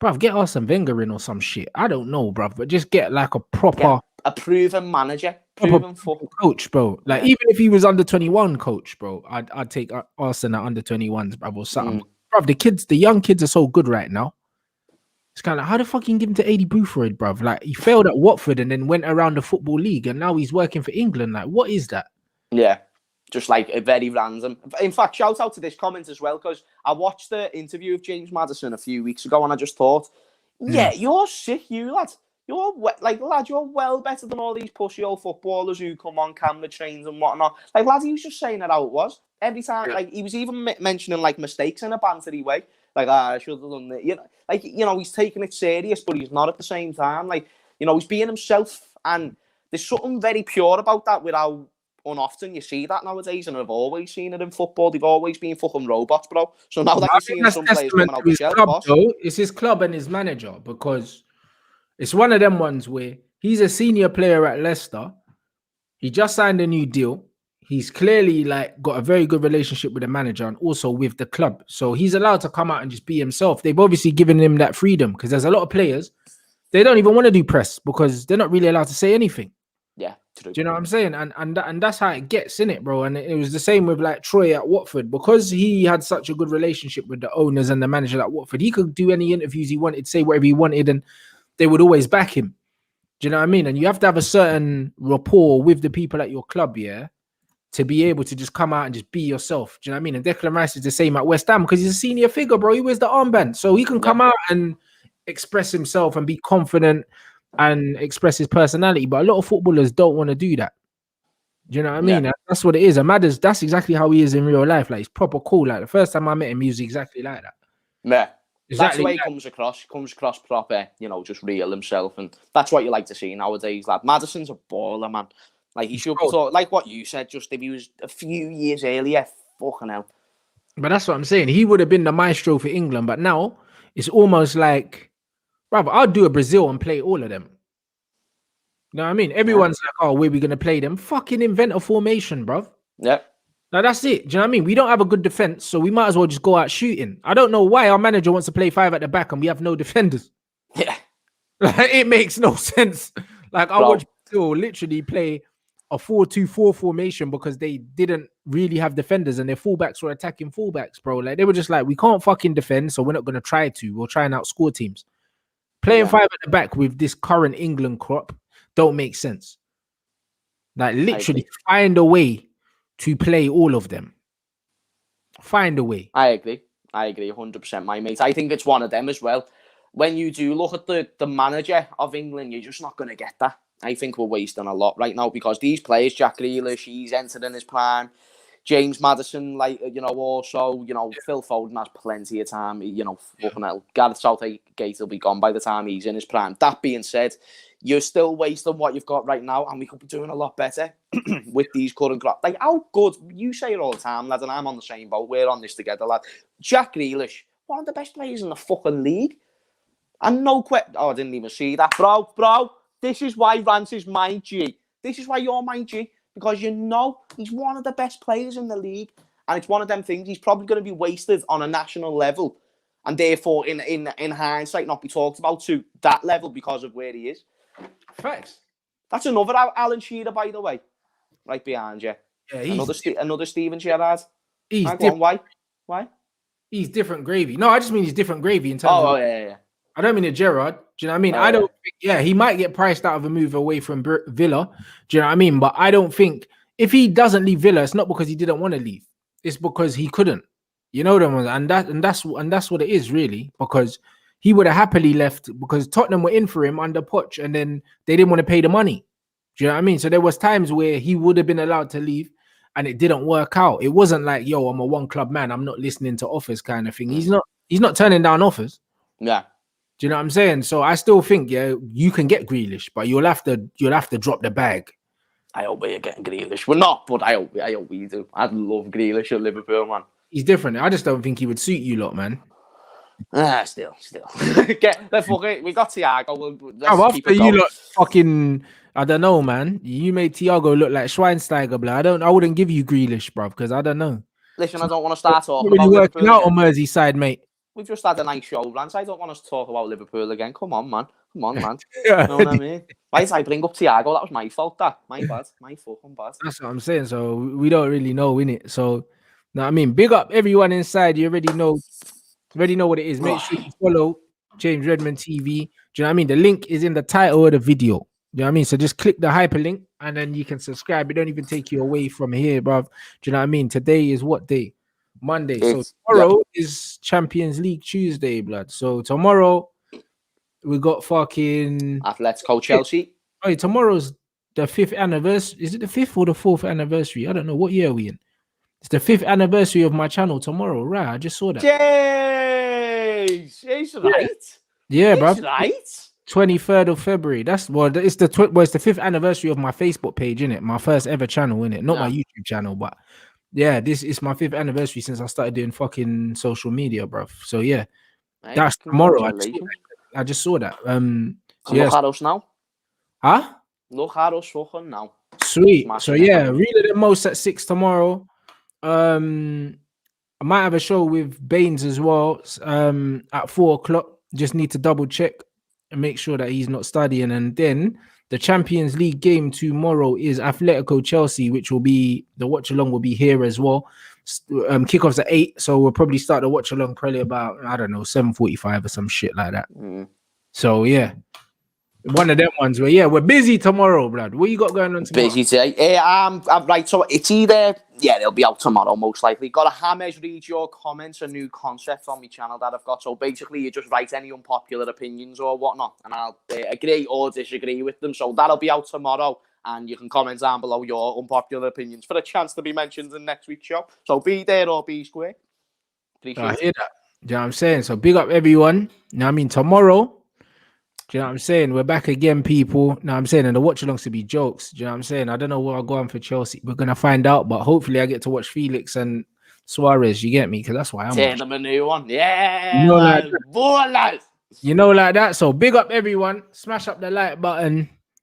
bruv, get Arsene Wenger in or some shit. I don't know, bruv, but just get like a proper, a proven manager, proven coach, bro. Like, even if he was under 21 coach, bro, I'd take Arsene at under 21s, bruv, or something. Bruv, the young kids are so good right now. It's kind of like, how the fuck you give him to AD Boothroyd, bruv? Like, he failed at Watford and then went around the Football League, and now he's working for England. Like, what is that? Yeah, just like a very random. In fact, shout out to this comment as well, because I watched the interview of James Maddison a few weeks ago, and I just thought, you're sick, you lad. You're you're well better than all these pushy old footballers who come on camera trains and whatnot. Like, lad, he was just saying it how it was every time. Like, he was even mentioning like mistakes in a bantery way. Like, I should have done that. He's taking it serious, but he's not at the same time. Like, he's being himself, and there's something very pure about that with how unoften. You see that nowadays, and I've always seen it in football. They've always been fucking robots, bro. So now that I you're think seeing that's some players testament coming out to the his shell, club, boss. though. It's his club and his manager, because it's one of them ones where he's a senior player at Leicester. He just signed a new deal. He's clearly like got a very good relationship with the manager and also with the club. So he's allowed to come out and just be himself. They've obviously given him that freedom, because there's a lot of players, they don't even want to do press because they're not really allowed to say anything. Yeah, true. Do you know what I'm saying? And that's how it gets, in it, bro. And it was the same with like Troy at Watford, because he had such a good relationship with the owners and the manager at Watford. He could do any interviews he wanted, say whatever he wanted, and they would always back him. Do you know what I mean? And you have to have a certain rapport with the people at your club, yeah, to be able to just come out and just be yourself. Do you know what I mean? And Declan Rice is the same at West Ham because he's a senior figure, bro. He wears the armband, so he can come out and express himself and be confident and express his personality. But a lot of footballers don't want to do that. Do you know what I mean? That's what it is. And Madders, that's exactly how he is in real life. Like, he's proper cool. Like, the first time I met him, he was exactly like that. Yeah. Exactly. That's the way he comes across. He comes across proper, you know, just real himself. And that's what you like to see nowadays, lad. Maddison's a baller, man. Like, he should talk, like what you said, just if he was a few years earlier, fucking hell. But that's what I'm saying. He would have been the maestro for England. But now, it's almost like, brother, I'll do a Brazil and play all of them. You know what I mean? Everyone's like, oh, where are we going to play them? Fucking invent a formation, bruv. Yeah. Now, that's it. Do you know what I mean? We don't have a good defense, so we might as well just go out shooting. I don't know why our manager wants to play 5 at the back and we have no defenders. Yeah. It makes no sense. Like, I watched Brazil literally play a 4-2-4 formation because they didn't really have defenders and their fullbacks were attacking fullbacks, bro. Like, they were just like, we can't fucking defend, so we're not going to try to. We'll try and outscore teams. Playing 5 at the back with this current England crop don't make sense. Like, literally find a way to play all of them. Find a way. I agree 100%, my mate. I think it's one of them as well. When you do look at the manager of England, you're just not going to get that. I think we're wasting a lot right now because these players, Jack Grealish, he's entered in his prime. James Maddison, like, you know, also, you know, Phil Foden has plenty of time. You know, fucking hell, Gareth Southgate will be gone by the time he's in his prime. That being said, you're still wasting what you've got right now, and we could be doing a lot better with these current crop. Like, how good, you say it all the time, lad, and I'm on the same boat. We're on this together, lad. Jack Grealish, one of the best players in the fucking league. And no question. Oh, I didn't even see that. Bro, this is why Rants is my G. This is why you're my G. Because you know he's one of the best players in the league. And it's one of them things he's probably going to be wasted on a national level. And therefore, in hindsight, not be talked about to that level because of where he is. Facts. That's another Alan Shearer, by the way. Right behind you. Yeah, another Steven Gerrard. He's different. Why? He's different gravy. No, I just mean he's different gravy in terms of... yeah. I don't mean a Gerrard. Do you know what I mean? I don't think, he might get priced out of a move away from Villa. Do you know what I mean? But I don't think if he doesn't leave Villa, it's not because he didn't want to leave. It's because he couldn't. You know them, and that's what it is really. Because he would have happily left because Tottenham were in for him under Poch, and then they didn't want to pay the money. Do you know what I mean? So there was times where he would have been allowed to leave, and it didn't work out. It wasn't like, yo, I'm a one club man, I'm not listening to offers kind of thing. He's not turning down offers. Yeah. Do you know what I'm saying? So I still think, you can get Grealish, but you'll have to drop the bag. I hope we're getting Grealish. We're not, but I hope we do. I'd love Grealish at Liverpool, man. He's different. I just don't think he would suit you lot, man. Still. We got Thiago. After you lot fucking, I don't know, man. You made Thiago look like Schweinsteiger, blood. I wouldn't give you Grealish, bro, because I don't know. Listen, I don't want to start talking really about working Liverpool out on Merseyside, mate. We've just had a nice show, Rants. I don't want us to talk about Liverpool again. Come on, man. You know what I mean? Why did I bring up Thiago? That was my fault, that. My bad. My fucking bad. That's what I'm saying. So we don't really know, innit? So, I mean, big up everyone inside. You already know what it is. Make sure you follow James Redmond TV. Do you know what I mean? The link is in the title of the video. Do you know what I mean? So just click the hyperlink and then you can subscribe. It don't even take you away from here, bruv. Do you know what I mean? Today is what day? Monday. So tomorrow is Champions League Tuesday, blood. So tomorrow we got fucking Atletico Chelsea. Oh, tomorrow's the 5th anniversary. Is it the 5th or the 4th anniversary? I don't know. What year are we in? It's the 5th anniversary of my channel tomorrow. Right, I just saw that. Jeez, it's right. Yeah, bro. Right. 23rd of February. That's it's the it's the 5th anniversary of my Facebook page, innit? My first ever channel, innit? Not my YouTube channel, but yeah, this is my 5th anniversary since I started doing fucking social media, bro. So yeah, Hey, that's tomorrow. I just saw that. So yes. Look at us now. Huh? Look at us fucking now. Sweet. So yeah, Read the Most at 6 tomorrow. I might have a show with Baines as well. At 4 o'clock. Just need to double check and make sure that he's not studying. And then the Champions League game tomorrow is Atletico Chelsea, which will be the watch along will be here as well. Kickoffs at 8, so we'll probably start the watch along probably about, I don't know, 7:45 or some shit like that. So yeah, one of them ones where we're busy tomorrow, blood. What you got going on tomorrow? Busy today. I'm right. So it's either they'll be out tomorrow most likely. Got a Hammers read your comments, a new concept on my channel that I've got. So basically, you just write any unpopular opinions or whatnot, and I'll agree or disagree with them. So that'll be out tomorrow, and you can comment down below your unpopular opinions for a chance to be mentioned in next week's show. So be there or be square. Appreciate I hear that. You know what I'm saying? So big up everyone. You know what I mean? Tomorrow. Do you know what I'm saying? We're back again, people. Now I'm saying, and the watch alongs to be jokes. Do you know what I'm saying? I don't know what I'll go on for Chelsea. We're gonna find out, but hopefully I get to watch Felix and Suarez. You get me? Because that's why I'm watching them a new one. Yeah, you know, like that. So big up everyone. Smash up the like button.